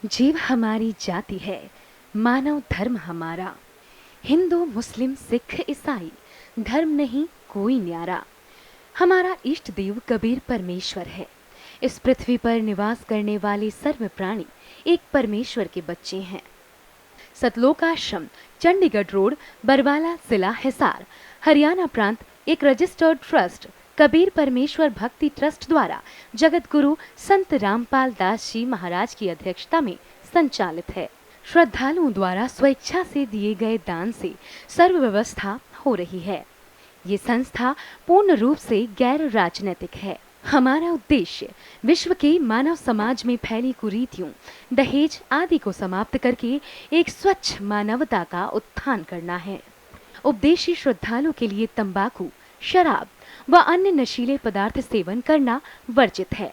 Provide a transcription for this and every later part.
जीव हमारी जाति है, मानव धर्म हमारा। हिंदू मुस्लिम सिख ईसाई, धर्म नहीं कोई न्यारा। हमारा इष्ट देव कबीर परमेश्वर है। इस पृथ्वी पर निवास करने वाले सर्व प्राणी एक परमेश्वर के बच्चे हैं। सतलोकाश्रम, चंडीगढ़ रोड, बरवाला, जिला हिसार, हरियाणा प्रांत एक रजिस्टर्ड ट्रस्ट कबीर परमेश्वर भक्ति ट्रस्ट द्वारा जगत गुरु संत रामपाल दास जी महाराज की अध्यक्षता में संचालित है। श्रद्धालुओं द्वारा स्वेच्छा से दिए गए दान से सर्व व्यवस्था हो रही है। ये संस्था पूर्ण रूप से गैर राजनीतिक है। हमारा उद्देश्य विश्व के मानव समाज में फैली कुरीतियों, दहेज आदि को समाप्त करके एक स्वच्छ मानवता का उत्थान करना है। उपदेशी श्रद्धालु के लिए तंबाकू, शराब व अन्य नशीले पदार्थ सेवन करना वर्जित है।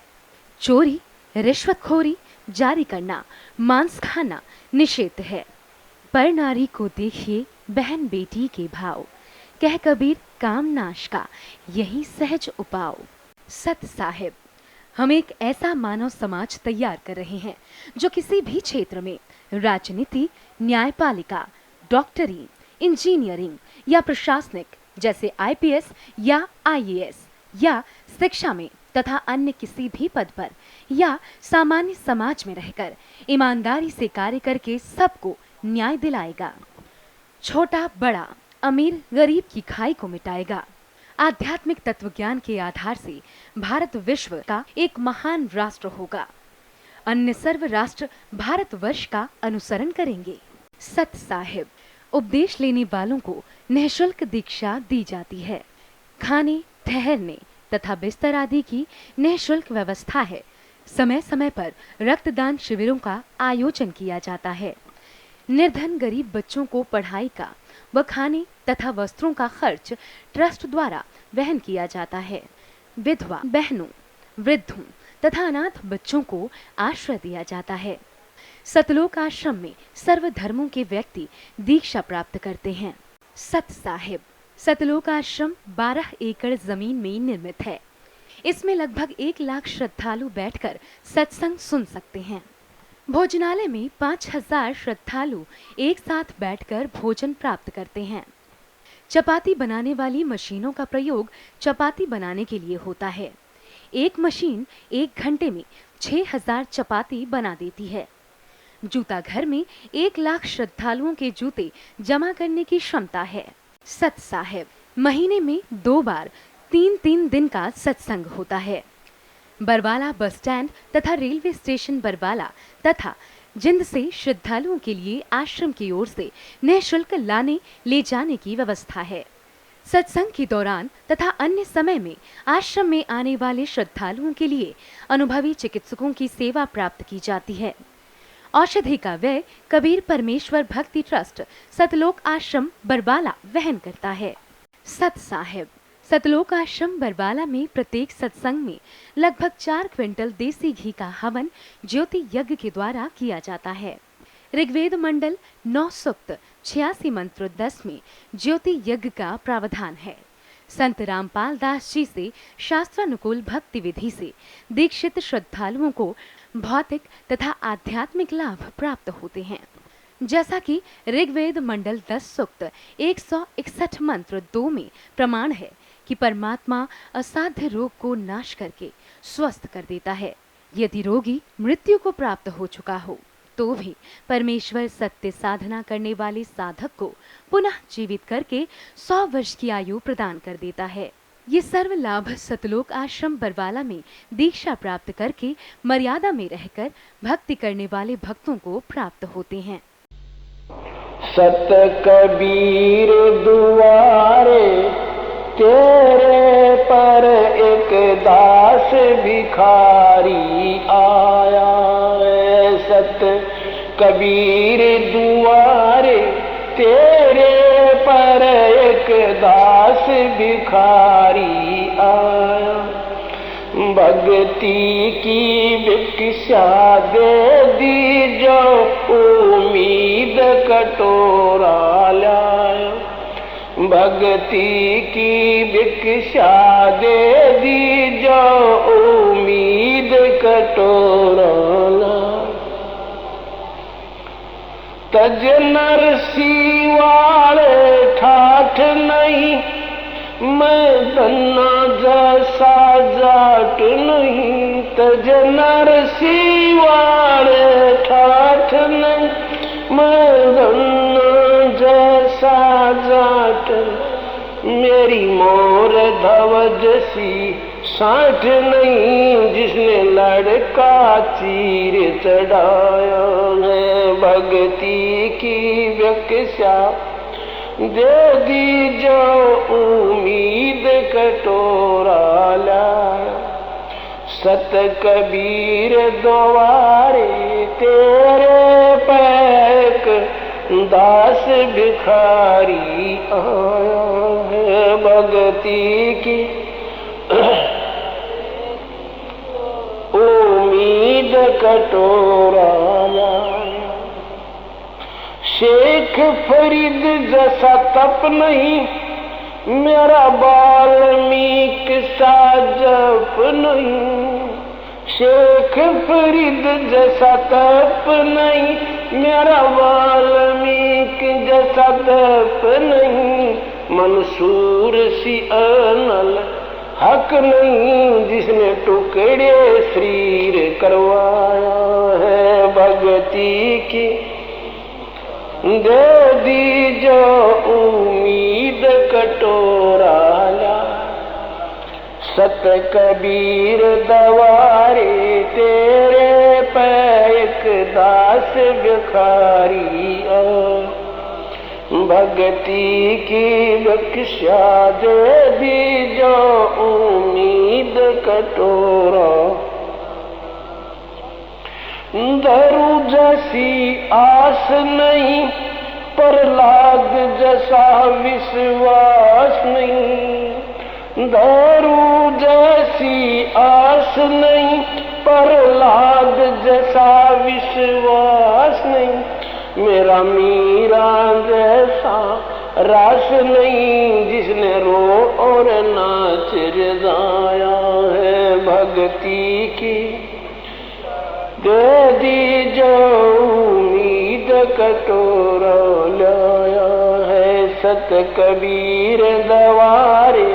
चोरी, रिश्वतखोरी, जारी करना, मांस खाना निषिद्ध है। पर नारी को देखिए बहन बेटी के भाव, कह कबीर काम नाश का यही सहज उपाव। सत साहिब, हम एक ऐसा मानव समाज तैयार कर रहे हैं जो किसी भी क्षेत्र में राजनीति, न्यायपालिका, डॉक्टरी, इंजीनियरिंग या प्रशासनिक जैसे आईपीएस या आईएएस या शिक्षा में तथा अन्य किसी भी पद पर या सामान्य समाज में रहकर ईमानदारी से कार्य करके सबको न्याय दिलाएगा। छोटा बड़ा, अमीर गरीब की खाई को मिटाएगा। आध्यात्मिक तत्वज्ञान के आधार से भारत विश्व का एक महान राष्ट्र होगा। अन्य सर्व राष्ट्र भारतवर्ष का अनुसरण करेंगे। सत साहिब, उपदेश लेने वालों को निःशुल्क दीक्षा दी जाती है। खाने, ठहरने तथा बिस्तर आदि की निःशुल्क व्यवस्था है। समय समय पर रक्तदान शिविरों का आयोजन किया जाता है। निर्धन गरीब बच्चों को पढ़ाई का व खाने तथा वस्त्रों का खर्च ट्रस्ट द्वारा वहन किया जाता है। विधवा बहनों, वृद्धों तथा अनाथ बच्चों को आश्रय दिया जाता है। सतलोक आश्रम में सर्व धर्मों के व्यक्ति दीक्षा प्राप्त करते हैं। सत साहिब, सतलोक आश्रम 12 एकड़ जमीन में निर्मित है। इसमें लगभग 1 लाख श्रद्धालु बैठकर सत्संग सुन सकते हैं। भोजनालय में 5000 श्रद्धालु एक साथ बैठकर भोजन प्राप्त करते हैं। चपाती बनाने वाली मशीनों का प्रयोग चपाती बनाने के लिए होता है। एक मशीन 1 घंटे में 6000 चपाती बना देती है। जूता घर में 1 लाख श्रद्धालुओं के जूते जमा करने की क्षमता है। सत साहिब, महीने में 2 बार 3-3 दिन का सत्संग होता है। बरवाला बस स्टैंड तथा रेलवे स्टेशन बरवाला तथा जिंद से श्रद्धालुओं के लिए आश्रम की ओर से निःशुल्क लाने ले जाने की व्यवस्था है। सत्संग के दौरान तथा अन्य समय में आश्रम में आने वाले श्रद्धालुओं के लिए अनुभवी चिकित्सकों की सेवा प्राप्त की जाती है। औषधि का व्यय कबीर परमेश्वर भक्ति ट्रस्ट सतलोक आश्रम बरवाला वहन करता है। सत साहिब, सतलोक आश्रम बरवाला में प्रत्येक सत्संग में लगभग 4 क्विंटल देसी घी का हवन ज्योति यज्ञ के द्वारा किया जाता है। ऋग्वेद मंडल 9 सूक्त 86 मंत्र 10 में ज्योति यज्ञ का प्रावधान है। संत रामपाल दास जी से शास्त्रानुकूल भक्ति विधि से दीक्षित श्रद्धालुओं को भौतिक तथा आध्यात्मिक लाभ प्राप्त होते हैं। जैसा कि ऋग्वेद मंडल 10 सूक्त 161 मंत्र 2 में प्रमाण है कि परमात्मा असाध्य रोग को नाश करके स्वस्थ कर देता है। यदि रोगी मृत्यु को प्राप्त हो चुका हो तो भी परमेश्वर सत्य साधना करने वाले साधक को पुनः जीवित करके 100 वर्ष की आयु प्रदान कर देता है। ये सर्व लाभ सतलोक आश्रम बरवाला में दीक्षा प्राप्त करके मर्यादा में रहकर भक्ति करने वाले भक्तों को प्राप्त होते हैं। सत कबीर दुआरे तेरे पर एक दास भिखारी आया है। सत कबीर दुआरे तेरे पर एक दास भिखारी आया। भक्ति की भिक्षा दे दी जो उम्मीद कटोरा लाया। भक्ति की भिक्षा दे दी जो उम्मीद कटोरा लाया। तज नरसी वाले ठाठ नहीं, मैं धन्ना जैसा जाट नहीं। तज नरसी वाले ठाठ नहीं, मैं धन्ना जैसा जाट। मेरी मोर धवज सी साठ नहीं, जिसने लड़का चीर चढ़ाया है। भक्ति की व्याख्या दे दी जो उम्मीद कटोरा लाया। सत कबीर द्वारे तेरे पैक दास भिखारी आया है। भक्ति की उम्मीद कटोरा लाया। शेख फरीद जैसा तप नहीं, मेरा वाल्मीकि सा जप नहीं। शेख फरीद जैसा तप नहीं, मेरा वाल्मीकि जैसा तप नहीं। मंसूर सी अनल हक नहीं, जिसने टुकड़े शरीर करवाया है। भक्ति की दे दी जो उम्मीद कटोरा ला। सत कबीर दवारे तेरे पैक दास भिखारी आ। भक्ति की बख्शा दे दी जो उम्मीद कटोरा। धरू जैसी आस नहीं, प्रहलाद जैसा विश्वास नहीं। धरू जैसी आस नहीं, प्रहलाद जैसा विश्वास नहीं। मेरा मीरा जैसा रास नहीं, जिसने रो और नाच रजाया है। भक्ति की दे दी जो उम्मीद कटोरा लाया है। सत कबीर दवारे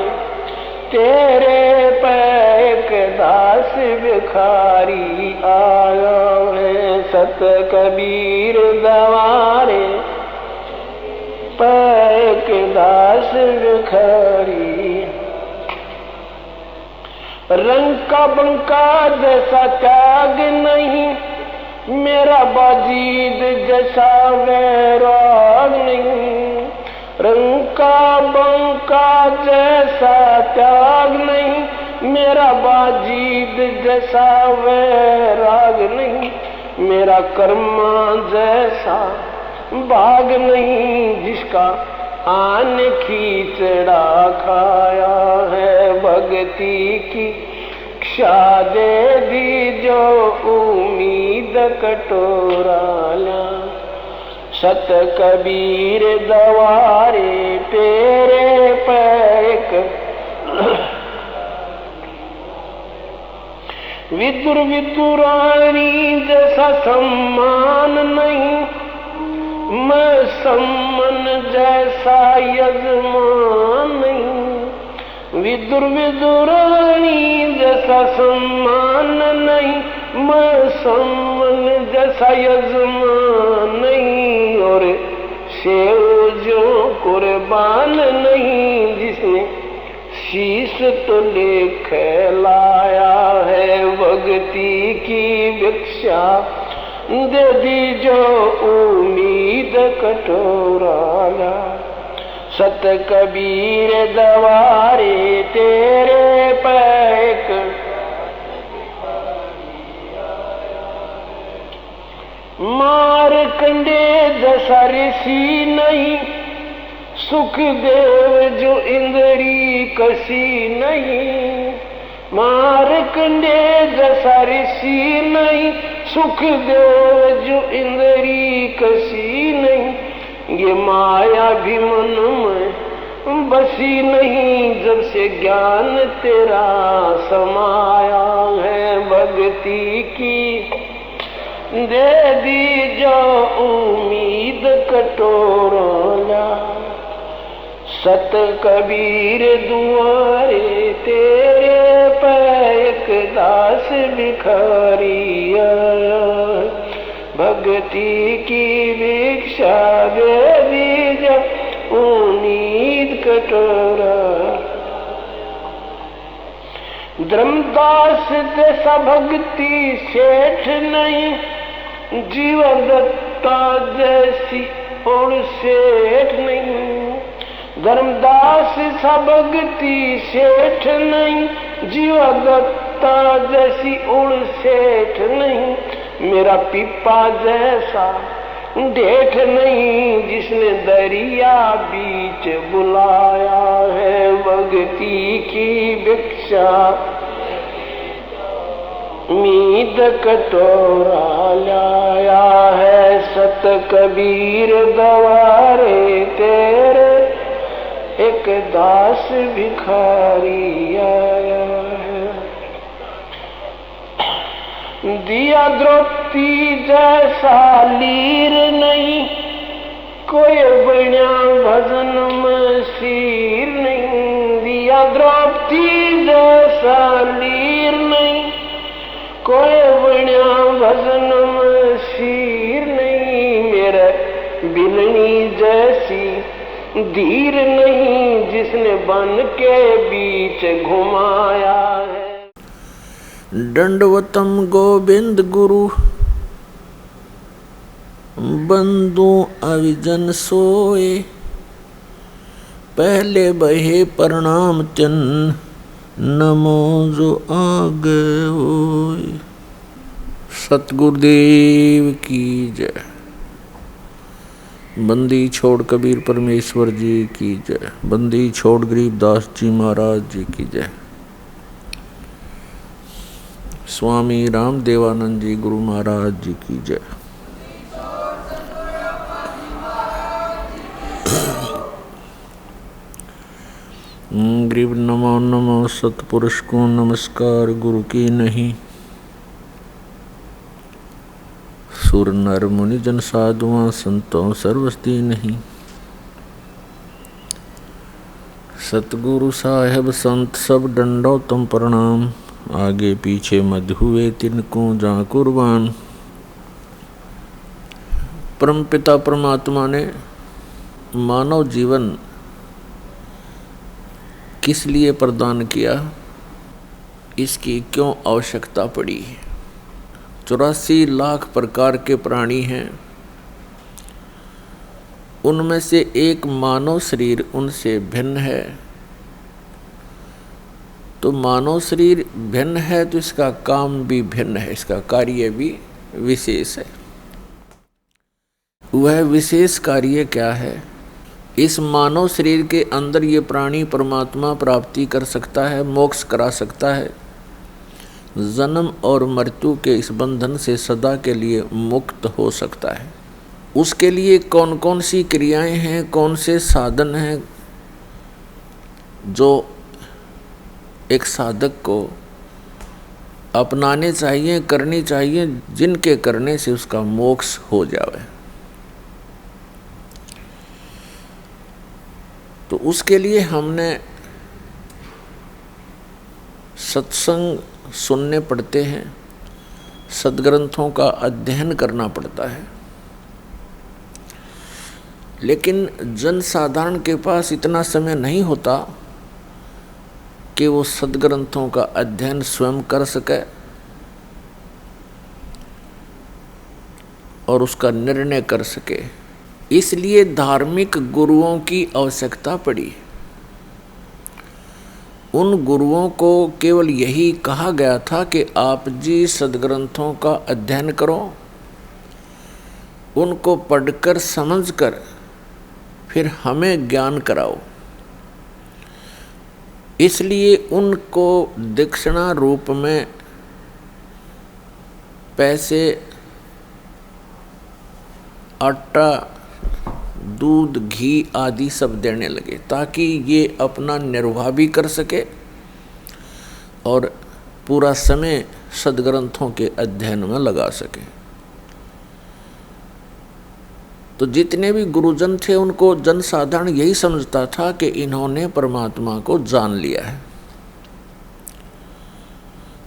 तेरे पैक दास भिखारी आया है। सत कबीर दवारे पैक दास भिखारी। रंग का बंका जैसा त्याग नहीं, मेरा बाजीद जैसा वैराग नहीं। रंग का बंका जैसा त्याग नहीं, मेरा बाजीद जैसा वैराग नहीं। मेरा कर्मा जैसा भाग नहीं, जिसका आन खींचड़ा खाया है। भक्ति की क्षा दे दी जो उम्मीद कटोरा ला। सत कबीर दवारे तेरे पैक विदुर विदुरानी जैसा सम्मान नहीं, मैं सम्मन जैसा यजमान नहीं। विदुर विदुरानी जैसा सम्मान नहीं, मैं सम्मन जैसा यजमान नहीं। और सेव जो कुर्बान नहीं, जिसने शीश तो लेख लाया है। भक्ति की भिक्षा दे दी जो उम्मीद कटोरा ला। सत कबीर दवारे तेरे पैक मारकंडे जैसा ऋषि नहीं, सुखदेव जो इंद्री कसी नहीं। मारकंडे जैसा ऋषि नहीं, सुखदेव जो इंद्री कसी नहीं। ये माया भी मन में बसी नहीं, जब से ज्ञान तेरा समाया है। भक्ति की दे दी जो उम्मीद कटोरोला। सत कबीर दुआरे तेरे पे एक दास भिखारी आया। भक्ति की भिक्षा दे दी जो उम्मीद कटोरा। धर्मदास जैसा भक्ति सेठ नहीं, जीवन दत्ता जैसी और सेठ नहीं। धर्मदास सा भक्ति सेठ नहीं, जीवन दत्ता जैसी और सेठ नहीं। मेरा पिपा जैसा डेठ नहीं, जिसने दरिया बीच बुलाया है। भक्ति की भिक्षा मीद कटोरा लाया है। सत कबीर दवारे तेरे एक दास भिखारी आया है। दिया द्रौपदी जैसा लीर नहीं, कोई बण्या भजन में सिर नहीं। दिया द्रौपदी जैसा लीर नहीं, कोई बण्या भजन में सिर नहीं। मेरे बिलनी जैसी धीर नहीं, जिसने बन के बीच घुमाया है। दंडवतम गोविंद गुरु बंदू अविजन सोए। पहले बहे प्रणाम चन नमो जो आगे होए। सतगुरुदेव की जय। बंदी छोड़ कबीर परमेश्वर जी की जय। बंदी छोड़ गरीबदास जी महाराज जी की जय। स्वामी रामदेवानंद जी गुरु महाराज जी की जय। गरीब नमो नमो सतपुरुष को नमस्कार गुरु की नहीं। सुर नर मुनि जन साधुआं संतों सर्वस्ती नहीं। सतगुरु साहेब संत सब डंडो तुम प्रणाम। आगे पीछे मध हुए तिनको जा कुर्बान। परमपिता परमात्मा ने मानव जीवन किस लिए प्रदान किया, इसकी क्यों आवश्यकता पड़ी। 84 लाख प्रकार के प्राणी हैं, उनमें से एक मानव शरीर उनसे भिन्न है। तो मानव शरीर भिन्न है तो इसका काम भी भिन्न है, इसका कार्य भी विशेष है। वह विशेष कार्य क्या है? इस मानव शरीर के अंदर ये प्राणी परमात्मा प्राप्ति कर सकता है, मोक्ष करा सकता है, जन्म और मृत्यु के इस बंधन से सदा के लिए मुक्त हो सकता है। उसके लिए कौन कौन सी क्रियाएं हैं, कौन से साधन हैं जो एक साधक को अपनाने चाहिए, करनी चाहिए, जिनके करने से उसका मोक्ष हो जावे। तो उसके लिए हमने सत्संग सुनने पड़ते हैं, सद्ग्रंथों का अध्ययन करना पड़ता है। लेकिन जन साधारण के पास इतना समय नहीं होता कि वो सद्ग्रंथों का अध्ययन स्वयं कर सके और उसका निर्णय कर सके। इसलिए धार्मिक गुरुओं की आवश्यकता पड़ी। उन गुरुओं को केवल यही कहा गया था कि आप जी सद्ग्रंथों का अध्ययन करो, उनको पढ़कर समझकर फिर हमें ज्ञान कराओ। इसलिए उनको दक्षिणा रूप में पैसे, आटा, दूध, घी आदि सब देने लगे ताकि ये अपना निर्वाह भी कर सके और पूरा समय सद्ग्रंथों के अध्ययन में लगा सके। तो जितने भी गुरुजन थे उनको जनसाधारण यही समझता था कि इन्होंने परमात्मा को जान लिया है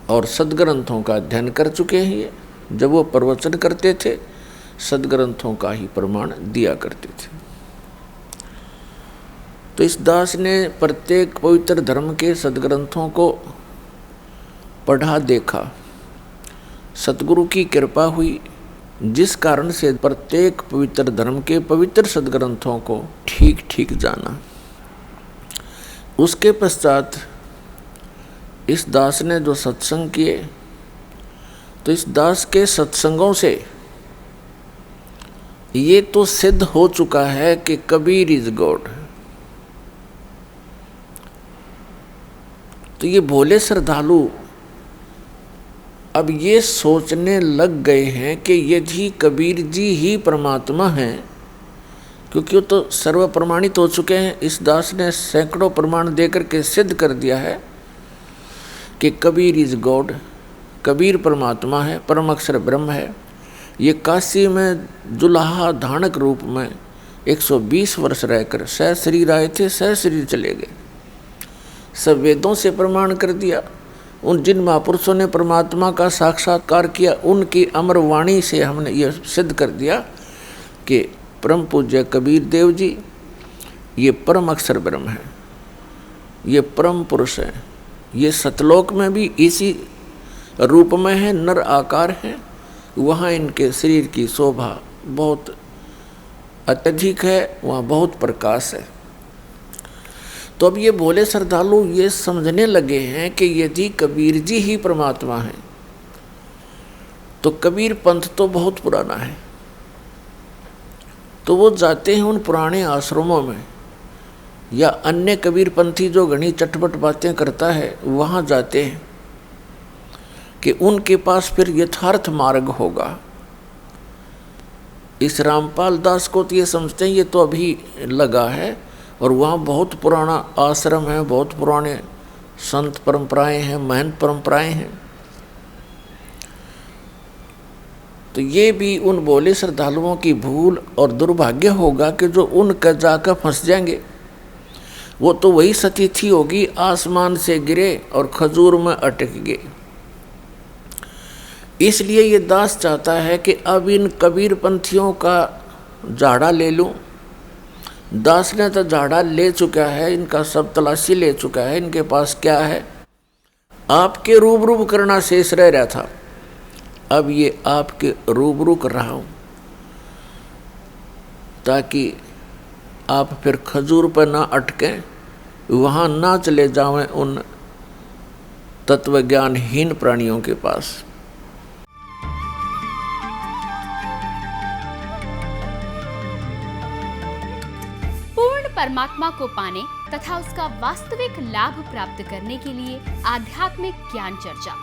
और सदग्रंथों का अध्ययन कर चुके हैं। ये जब वो प्रवचन करते थे सदग्रंथों का ही प्रमाण दिया करते थे। तो इस दास ने प्रत्येक पवित्र धर्म के सदग्रंथों को पढ़ा देखा, सतगुरु की कृपा हुई, जिस कारण से प्रत्येक पवित्र धर्म के पवित्र सदग्रंथों को ठीक ठीक जाना। उसके पश्चात इस दास ने जो सत्संग किए, तो इस दास के सत्संगों से ये तो सिद्ध हो चुका है कि कबीर इज गॉड। तो ये भोले श्रद्धालु अब ये सोचने लग गए हैं कि यदि कबीर जी ही परमात्मा हैं, क्योंकि वो तो सर्व प्रमाणित हो चुके हैं। इस दास ने सैकड़ों प्रमाण देकर के सिद्ध कर दिया है कि कबीर इज गॉड, कबीर परमात्मा है, परम अक्षर ब्रह्म है। ये काशी में जुलाहा धानक रूप में 120 वर्ष रहकर सह शरीर आए थे, सह शरीर चले गए। सब वेदों से प्रमाण कर दिया। उन जिन महापुरुषों ने परमात्मा का साक्षात्कार किया उनकी अमर वाणी से हमने यह सिद्ध कर दिया कि परम पूज्य कबीर देव जी ये परम अक्षर ब्रह्म है, ये परम पुरुष है, ये सतलोक में भी इसी रूप में है, नर आकार है। वहाँ इनके शरीर की शोभा बहुत अत्यधिक है, वहाँ बहुत प्रकाश है। तो अब ये भोले श्रद्धालु ये समझने लगे हैं कि यदि कबीर जी ही परमात्मा हैं तो कबीर पंथ तो बहुत पुराना है। तो वो जाते हैं उन पुराने आश्रमों में या अन्य कबीर पंथी जो घनी चटपट बातें करता है वहाँ जाते हैं कि उनके पास फिर यथार्थ मार्ग होगा। इस रामपाल दास को तो ये समझते हैं ये तो अभी लगा है और वहाँ बहुत पुराना आश्रम है, बहुत पुराने संत परंपराएं हैं, महंत परंपराएं हैं। तो ये भी उन भोले श्रद्धालुओं की भूल और दुर्भाग्य होगा कि जो उनका जाकर फंस जाएंगे। वो तो वही सतिथि होगी, आसमान से गिरे और खजूर में अटक गए। इसलिए ये दास चाहता है कि अब इन कबीर पंथियों का झाड़ा ले लूं। दास ने तो झाड़ा ले चुका है, इनका सब तलाशी ले चुका है, इनके पास क्या है, आपके रूबरू करना शेष रह रहा था। अब ये आपके रूबरू कर रहा हूँ ताकि आप फिर खजूर पर ना अटकें, वहाँ ना चले जावें उन तत्वज्ञानहीन प्राणियों के पास। परमात्मा को पाने तथा उसका वास्तविक लाभ प्राप्त करने के लिए आध्यात्मिक ज्ञान चर्चा।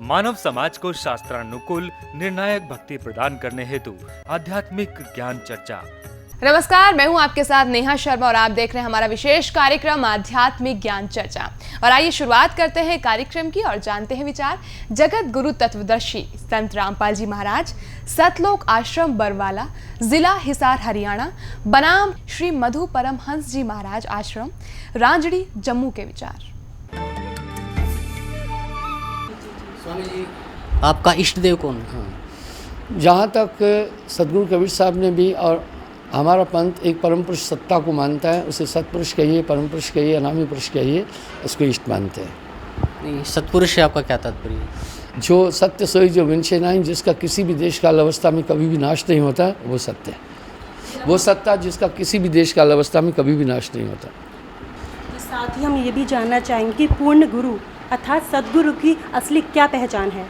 मानव समाज को शास्त्रानुकूल निर्णायक भक्ति प्रदान करने हेतु आध्यात्मिक ज्ञान चर्चा। नमस्कार, मैं हूं आपके साथ नेहा शर्मा और आप देख रहे हैं हमारा विशेष कार्यक्रम आध्यात्मिक ज्ञान चर्चा। और आइए शुरुआत करते हैं कार्यक्रम की और जानते हैं विचार जगत गुरु तत्वदर्शी संत रामपाल जी महाराज, सतलोक आश्रम बरवाला, जिला हिसार हरियाणा, बनाम श्री मधु परमहंस जी महाराज आश्रम, रांजड़ी, जम्मू के विचार। स्वामी जी, आपका इष्ट देव कौन? जहाँ तक सदगुरु कबीर साहब ने भी और हमारा पंथ एक परम पुरुष सत्ता को मानता है, उसे सतपुरुष कहिए, परम पुरुष कहिए, अनामी पुरुष कहिए, उसको इष्ट मानते हैं। नहीं, सतपुरुष से आपका क्या तात्पर्य है? जो सत्य सोई जो विनशे नहीं, जिसका किसी भी देश काल अवस्था में कभी भी नाश नहीं होता, वो सत्य है। वो सत्ता जिसका किसी भी देश काल अवस्था में कभी भी नाश नहीं होता। साथ ही हम ये भी जानना चाहेंगे कि पूर्ण गुरु अर्थात सदगुरु की असली क्या पहचान है?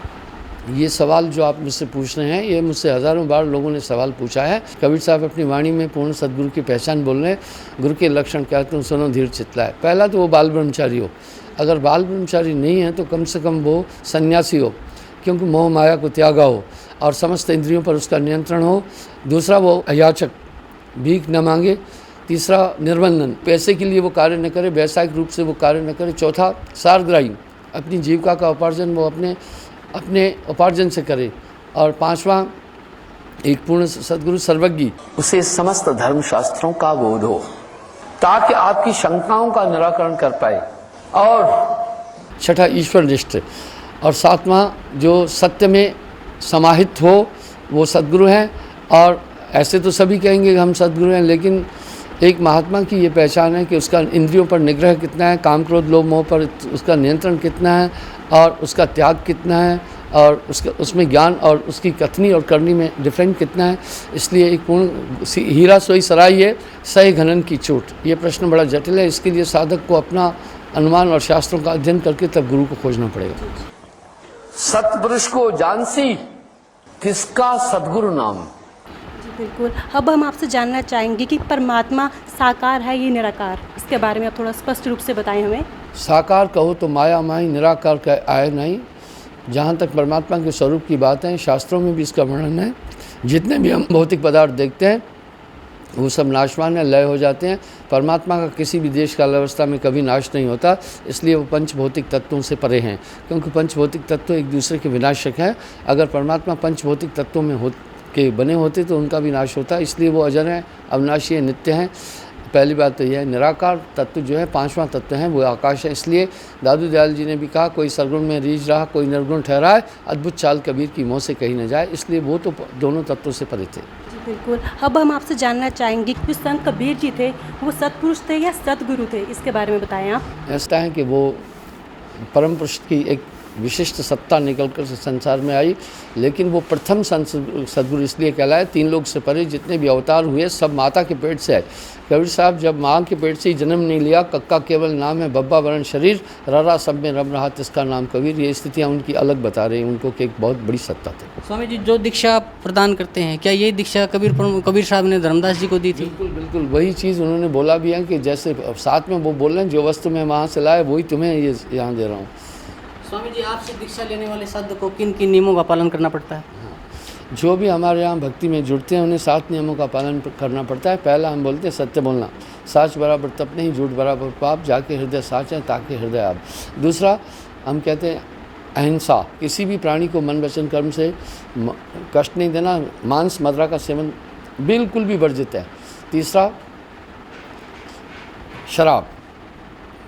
ये सवाल जो आप मुझसे पूछ रहे हैं, ये मुझसे हज़ारों बार लोगों ने सवाल पूछा है। कबीर साहब अपनी वाणी में पूर्ण सदगुरु की पहचान बोल रहे हैं। गुरु के लक्षण क्या तुम सुनो धीर चितलाए। पहला तो वो बाल ब्रह्मचारी हो, अगर बाल ब्रह्मचारी नहीं है तो कम से कम वो सन्यासी हो, क्योंकि मोह माया को त्यागा हो और समस्त इंद्रियों पर उसका नियंत्रण हो। दूसरा वो अयाचक, भीख न मांगे। तीसरा निर्बंधन, पैसे के लिए वो कार्य न करे, व्यावसायिक रूप से वो कार्य न करे। चौथा सारग्राही, अपनी जीविका का उपार्जन वो अपने उपार्जन से करे। और पांचवा एक पूर्ण सद्गुरु सर्वज्ञ, उसे समस्त धर्म शास्त्रों का बोध हो ताकि आपकी शंकाओं का निराकरण कर पाए। और छठा ईश्वर निष्ठ, और सातवां जो सत्य में समाहित हो वो सद्गुरु हैं। और ऐसे तो सभी कहेंगे कि हम सद्गुरु हैं, लेकिन एक महात्मा की ये पहचान है कि उसका इंद्रियों पर निग्रह कितना है, काम क्रोध लोभ मोह पर उसका नियंत्रण कितना है, और उसका त्याग कितना है, और उसमें ज्ञान और उसकी कथनी और करनी में डिफरेंट कितना है। इसलिए एक पूर्ण हीरा सोई सराय है सही घनन की चोट, ये प्रश्न बड़ा जटिल है। इसके लिए साधक को अपना अनुमान और शास्त्रों का अध्ययन करके तब गुरु को खोजना पड़ेगा। सत्पुरुष को जानसी किसका सद्गुरु नाम। जी बिल्कुल। अब हम आपसे जानना चाहेंगे कि परमात्मा साकार है ये निराकार, इसके बारे में आप थोड़ा स्पष्ट रूप से बताएं हमें। साकार कहो तो माया माही, निराकार का आय नहीं। जहाँ तक परमात्मा के स्वरूप की बात है, शास्त्रों में भी इसका वर्णन है। जितने भी हम भौतिक पदार्थ देखते हैं वो सब नाशवान है, लय हो जाते हैं। परमात्मा का किसी भी देश काल अवस्था में कभी नाश नहीं होता, इसलिए वो पंच भौतिक तत्वों से परे हैं, क्योंकि पंच भौतिक तत्व एक दूसरे के विनाशक हैं। अगर परमात्मा पंच भौतिक तत्वों में के बने होते तो उनका भी नाश होता, इसलिए वो अजर हैं, अविनाशी है, नित्य हैं। पहली बात तो यह है। निराकार तत्व जो है पांचवा तत्व है वो आकाश है। इसलिए दादू दयाल जी ने भी कहा, कोई सरगुण में रीझ रहा कोई निर्गुण ठहरा है, अद्भुत चाल कबीर की मोह से कही न जाए। इसलिए वो तो दोनों तत्वों से परे थे। जी बिल्कुल। अब हम आपसे जानना चाहेंगे कि संत कबीर जी थे वो सत्पुरुष थे या सतगुरु थे, इसके बारे में बताएं आप। ऐसा है कि वो परम पुरुष की एक विशिष्ट सत्ता निकलकर संसार में आई, लेकिन वो प्रथम सद्गुरु इसलिए कहलाए। तीन लोग से परे जितने भी अवतार हुए सब माता के पेट से आए। कबीर साहब जब माँ के पेट से ही जन्म नहीं लिया, कक्का केवल नाम है, बब्बा वर्ण शरीर, ररा सब में रम रहा तिसका नाम कबीर, ये स्थितियाँ उनकी अलग बता रही हैं उनको कि एक बहुत बड़ी सत्ता थी। स्वामी जी, जो दीक्षा आप प्रदान करते हैं, क्या ये दीक्षा कबीर साहब ने धर्मदास जी को दी थी? बिल्कुल बिल्कुल, वही चीज़ उन्होंने बोला भी है कि जैसे साथ में वो बोल रहे हैं, जो वस्तु मैं वहाँ से लाया वही तुम्हें ये यहाँ दे रहा हूँ। स्वामी जी, आपसे दीक्षा लेने वाले साधक को किन किन नियमों का पालन करना पड़ता है? जो भी हमारे यहाँ भक्ति में जुड़ते हैं उन्हें 7 नियमों का पालन करना पड़ता है। पहला हम बोलते हैं सत्य बोलना, साच बराबर तप नहीं, झूठ बराबर पाप, जाके हृदय साच है ताकि हृदय आप। दूसरा हम कहते हैं अहिंसा, किसी भी प्राणी को मन वचन कर्म से कष्ट नहीं देना, मांस मदिरा का सेवन बिल्कुल भी वर्जित है। तीसरा शराब,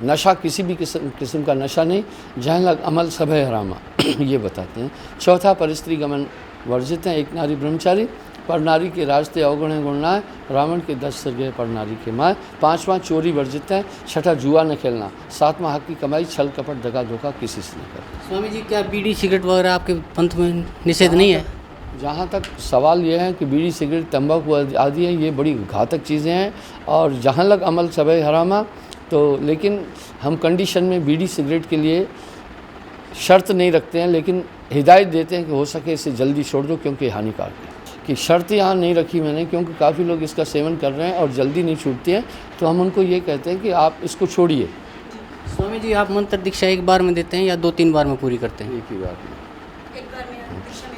नशा किसी भी किस्म का नशा नहीं, जहाँ लग अमल सब है हरामा ये बताते हैं। चौथा परिस्त्री गमन वर्जित है, एक नारी ब्रह्मचारी, पर नारी के रास्ते अवगुण है गुणनाय, रावण के 10 सिर गए पर नारी के माय। पांचवा चोरी वर्जित है। छठा जुआ न खेलना। सातवां हक की कमाई, छल कपट दगा धोखा किसी से नहीं करना। स्वामी जी, क्या बीड़ी सिगरेट वगैरह आपके पंथ में निषेध नहीं है? जहाँ तक सवाल यह है कि बीड़ी सिगरेट तंबाकू आदि है, ये बड़ी घातक चीज़ें हैं, और जहाँ लग अमल सब है हरामा। तो लेकिन हम कंडीशन में बीड़ी सिगरेट के लिए शर्त नहीं रखते हैं, लेकिन हिदायत देते हैं कि हो सके इसे जल्दी छोड़ दो क्योंकि हानिकारक है। कि शर्त यहाँ नहीं रखी मैंने, क्योंकि काफ़ी लोग इसका सेवन कर रहे हैं और जल्दी नहीं छूटती हैं, तो हम उनको ये कहते हैं कि आप इसको छोड़िए। स्वामी जी, आप मंत्र दीक्षा एक बार में देते हैं या 2-3 बार में पूरी करते हैं? एक ही बार में।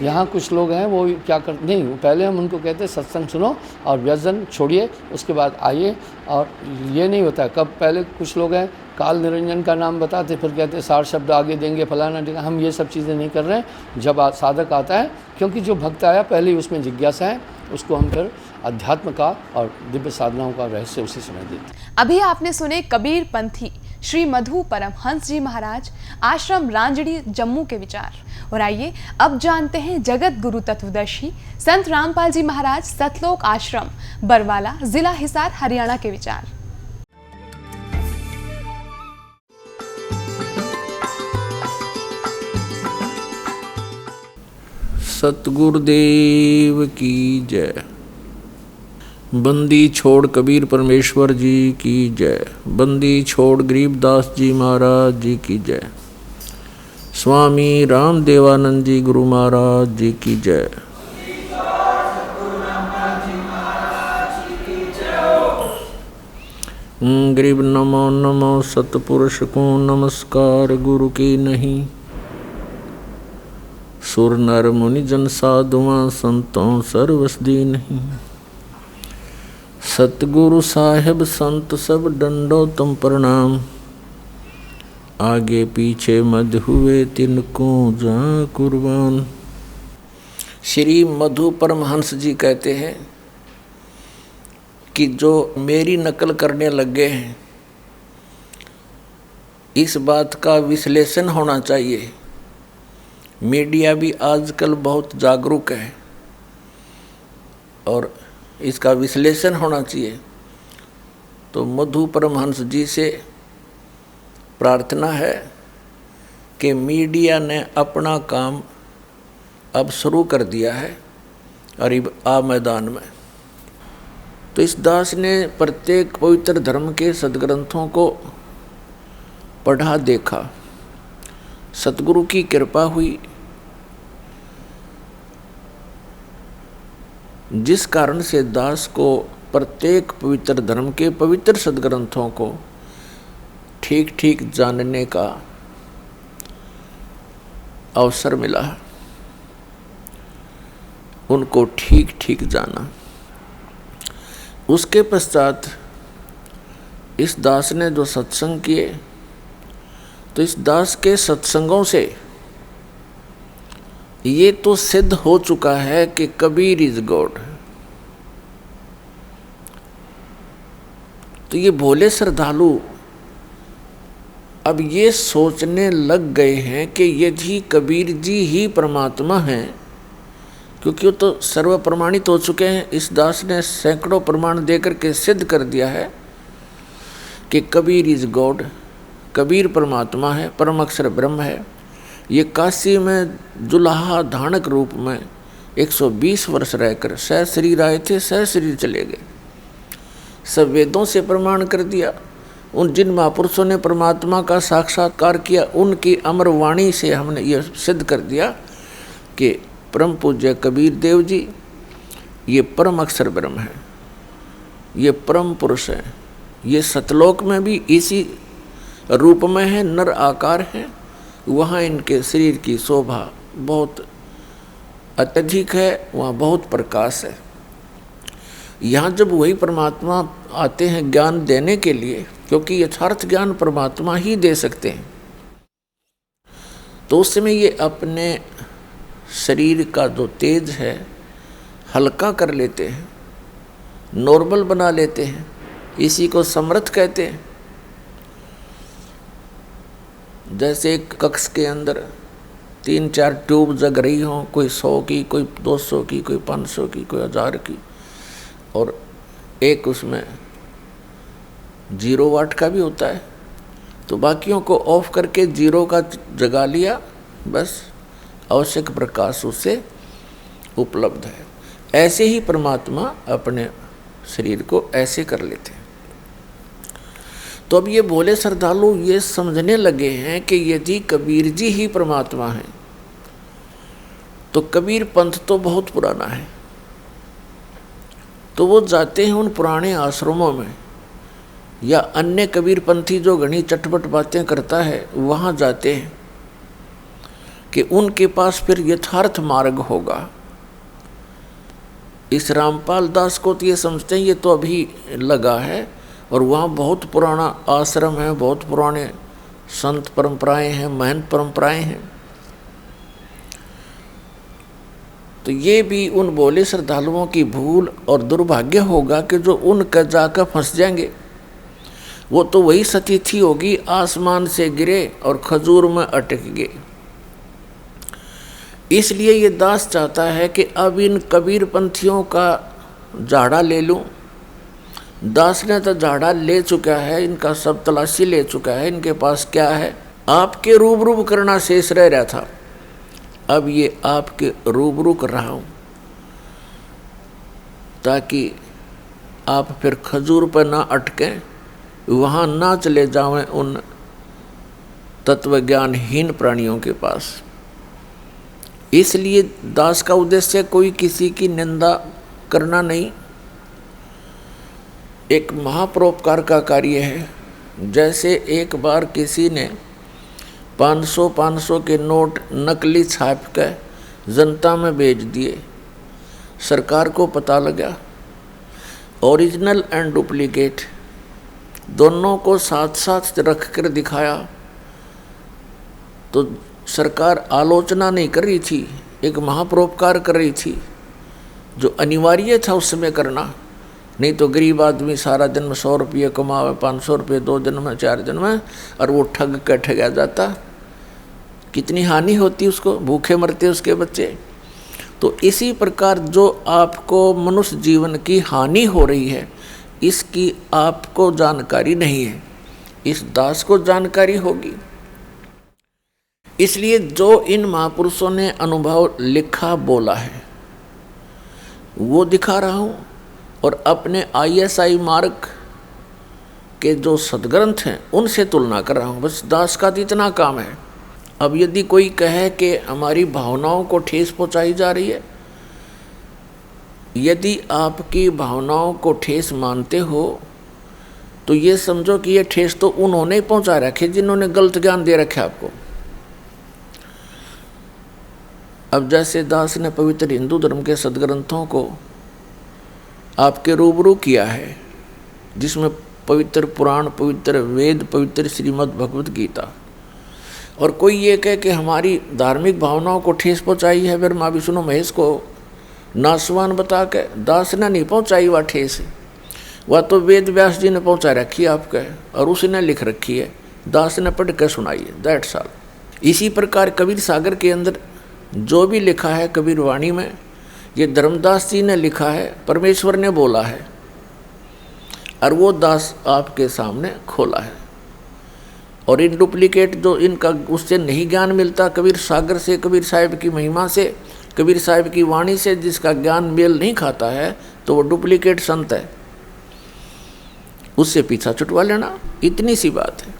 यहाँ कुछ लोग हैं वो क्या कर नहीं, पहले हम उनको कहते हैं सत्संग सुनो और व्यसन छोड़िए, उसके बाद आइए। और ये नहीं होता कब, पहले कुछ लोग हैं काल निरंजन का नाम बताते फिर कहते 60 शब्द आगे देंगे फलाना देंगे। हम ये सब चीज़ें नहीं कर रहे हैं। जब साधक आता है, क्योंकि जो भक्त आया पहले ही उसमें जिज्ञासा है, उसको हम फिर अध्यात्म का और दिव्य साधनाओं का रहस्य उसी समय देते हैं। अभी आपने सुने कबीर पंथी श्री मधु परमहंस जी महाराज, आश्रम रांजड़ी, जम्मू के विचार। और आइए अब जानते हैं जगत गुरु तत्वदर्शी संत रामपाल जी महाराज, सतलोक आश्रम, बरवाला, जिला हिसार, हरियाणा के विचार। सतगुरुदेव की जय। बंदी छोड़ कबीर परमेश्वर जी की जय। बंदी छोड़ गरीबदास जी महाराज जी की जय। स्वामी रामदेवानंद जी गुरु महाराज जी की जय। गरीब नमो नमो सतपुरुष को नमस्कार गुरु की नहीं। सुर नर मुनि जन साधुआं संतों सर्वसदी नहीं। सतगुरु साहेब संत सब डंडो तुम प्रणाम। आगे पीछे मध हुए तिनको जा कुर्बान। श्री मधु परमहंस जी कहते हैं कि जो मेरी नकल करने लग गए हैं, इस बात का विश्लेषण होना चाहिए। मीडिया भी आजकल बहुत जागरूक है और इसका विश्लेषण होना चाहिए। तो मधु परमहंस जी से प्रार्थना है कि मीडिया ने अपना काम अब शुरू कर दिया है और आ मैदान में। तो इस दास ने प्रत्येक पवित्र धर्म के सद्ग्रंथों को पढ़ा देखा, सतगुरु की कृपा हुई, जिस कारण से दास को प्रत्येक पवित्र धर्म के पवित्र सद्ग्रंथों को ठीक ठीक जानने का अवसर मिला। उनको ठीक ठीक जाना। उसके पश्चात इस दास ने जो सत्संग किए, तो इस दास के सत्संगों से ये तो सिद्ध हो चुका है कि कबीर इज गॉड। तो ये भोले श्रद्धालु अब ये सोचने लग गए हैं कि यदि कबीर जी ही परमात्मा हैं, क्योंकि वो तो सर्व प्रमाणित हो चुके हैं। इस दास ने सैकड़ों प्रमाण देकर के सिद्ध कर दिया है कि कबीर इज गॉड, कबीर परमात्मा है, परम अक्षर ब्रह्म है। ये काशी में जुलाहा धानक रूप में 120 वर्ष रहकर सह शरीर आए थे, सह शरीर चले गए। सब वेदों से प्रमाण कर दिया। उन जिन महापुरुषों ने परमात्मा का साक्षात्कार किया, उनकी अमर वाणी से हमने यह सिद्ध कर दिया कि परम पूज्य कबीर देव जी ये परम अक्षर ब्रह्म है, ये परम पुरुष है। ये सतलोक में भी इसी रूप में है, नर आकार है। वहाँ इनके शरीर की शोभा बहुत अत्यधिक है, वहाँ बहुत प्रकाश है। यहाँ जब वही परमात्मा आते हैं ज्ञान देने के लिए, क्योंकि यथार्थ ज्ञान परमात्मा ही दे सकते हैं, तो उस समय ये अपने शरीर का जो तेज है हल्का कर लेते हैं, नॉर्मल बना लेते हैं। इसी को समर्थ कहते हैं। जैसे एक कक्ष के अंदर 3-4 ट्यूब जग रही हों, कोई 100 की, कोई 200 की, कोई 500 की, कोई 1000 की, और एक उसमें 0 वाट का भी होता है। तो बाकियों को ऑफ करके 0 का जगा लिया, बस आवश्यक प्रकाश उससे उपलब्ध है। ऐसे ही परमात्मा अपने शरीर को ऐसे कर लेते हैं। तो अब ये भोले श्रद्धालु ये समझने लगे हैं कि यदि कबीर जी ही परमात्मा हैं, तो कबीर पंथ तो बहुत पुराना है। तो वो जाते हैं उन पुराने आश्रमों में, या अन्य कबीर पंथी जो घनी चटपट बातें करता है वहाँ जाते हैं कि उनके पास फिर यथार्थ मार्ग होगा। इस रामपाल दास को तो ये समझते हैं ये तो अभी लगा है, और वहाँ बहुत पुराना आश्रम है, बहुत पुराने संत परंपराएं हैं, महंत परंपराएं हैं। तो ये भी उन भोले श्रद्धालुओं की भूल और दुर्भाग्य होगा कि जो उनका जाकर फंस जाएंगे। वो तो वही सतिथि होगी, आसमान से गिरे और खजूर में अटक गए। इसलिए ये दास चाहता है कि अब इन कबीर पंथियों का झाड़ा ले लूं। दास ने तो झाड़ा ले चुका है, इनका सब तलाशी ले चुका है, इनके पास क्या है, आपके रूबरू करना शेष रह रहा था। अब ये आपके रूबरू कर रहा हूँ, ताकि आप फिर खजूर पर ना अटकें, वहाँ ना चले जाएं उन तत्वज्ञानहीन प्राणियों के पास। इसलिए दास का उद्देश्य कोई किसी की निंदा करना नहीं, एक महापरोपकार का कार्य है। जैसे एक बार किसी ने 500 के नोट नकली छाप कर जनता में भेज दिए। सरकार को पता लगा, ओरिजिनल एंड डुप्लीकेट दोनों को साथ साथ रख कर दिखाया। तो सरकार आलोचना नहीं कर रही थी, एक महापरोपकार कर रही थी, जो अनिवार्य था उस समय करना। नहीं तो गरीब आदमी सारा दिन में 100 रुपये कमावे, 500 रुपये 2 दिन में 4 दिन में, और वो ठग कर ठगा जाता, कितनी हानि होती उसको, भूखे मरते उसके बच्चे। तो इसी प्रकार जो आपको मनुष्य जीवन की हानि हो रही है, इसकी आपको जानकारी नहीं है, इस दास को जानकारी होगी। इसलिए जो इन महापुरुषों ने अनुभव लिखा बोला है वो दिखा रहा हूँ, और अपने ISI मार्ग के जो सदग्रंथ हैं उनसे तुलना कर रहा हूँ। बस दास का तो इतना काम है। अब यदि कोई कहे कि हमारी भावनाओं को ठेस पहुँचाई जा रही है, यदि आपकी भावनाओं को ठेस मानते हो तो ये समझो कि ये ठेस तो उन्होंने पहुँचा रखे जिन्होंने गलत ज्ञान दे रखे आपको। अब जैसे दास ने पवित्र हिंदू धर्म के सदग्रंथों को आपके रूबरू किया है, जिसमें पवित्र पुराण, पवित्र वेद, पवित्र श्रीमद् भगवत गीता, और कोई ये कहे कि हमारी धार्मिक भावनाओं को ठेस पहुँचाई है ब्रह्मा विष्णु महेश को नासवान बता के, दास ने नहीं पहुँचाई वह ठेस, वह तो वेद व्यास जी ने पहुँचा रखी है आपके, और उसने लिख रखी है, दास ने पढ़ के सुनाई है, दैट्स ऑल। इसी प्रकार कबीर सागर के अंदर जो भी लिखा है कबीर वाणी में, ये धर्मदास जी ने लिखा है, परमेश्वर ने बोला है, और वो दास आपके सामने खोला है। और इन डुप्लीकेट जो इनका उससे नहीं ज्ञान मिलता कबीर सागर से, कबीर साहिब की महिमा से, कबीर साहिब की वाणी से, जिसका ज्ञान मेल नहीं खाता है, तो वो डुप्लीकेट संत है, उससे पीछा छुटवा लेना, इतनी सी बात है।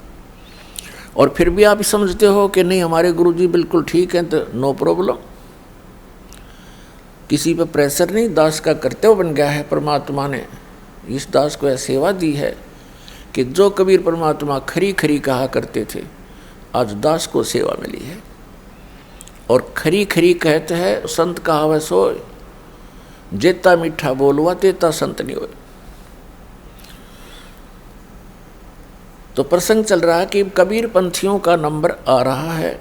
और फिर भी आप समझते हो कि नहीं हमारे गुरुजी बिल्कुल ठीक हैं, तो नो प्रॉब्लम, किसी पे प्रेशर नहीं, दास का कर्तव्य बन गया है। परमात्मा ने इस दास को यह सेवा दी है कि जो कबीर परमात्मा खरी खरी कहा करते थे, आज दास को सेवा मिली है। और खरी खरी कहते हैं संत कहावत सोय, जेता मीठा बोलवा तेता संत नहीं होए। तो प्रसंग चल रहा है कि कबीर पंथियों का नंबर आ रहा है।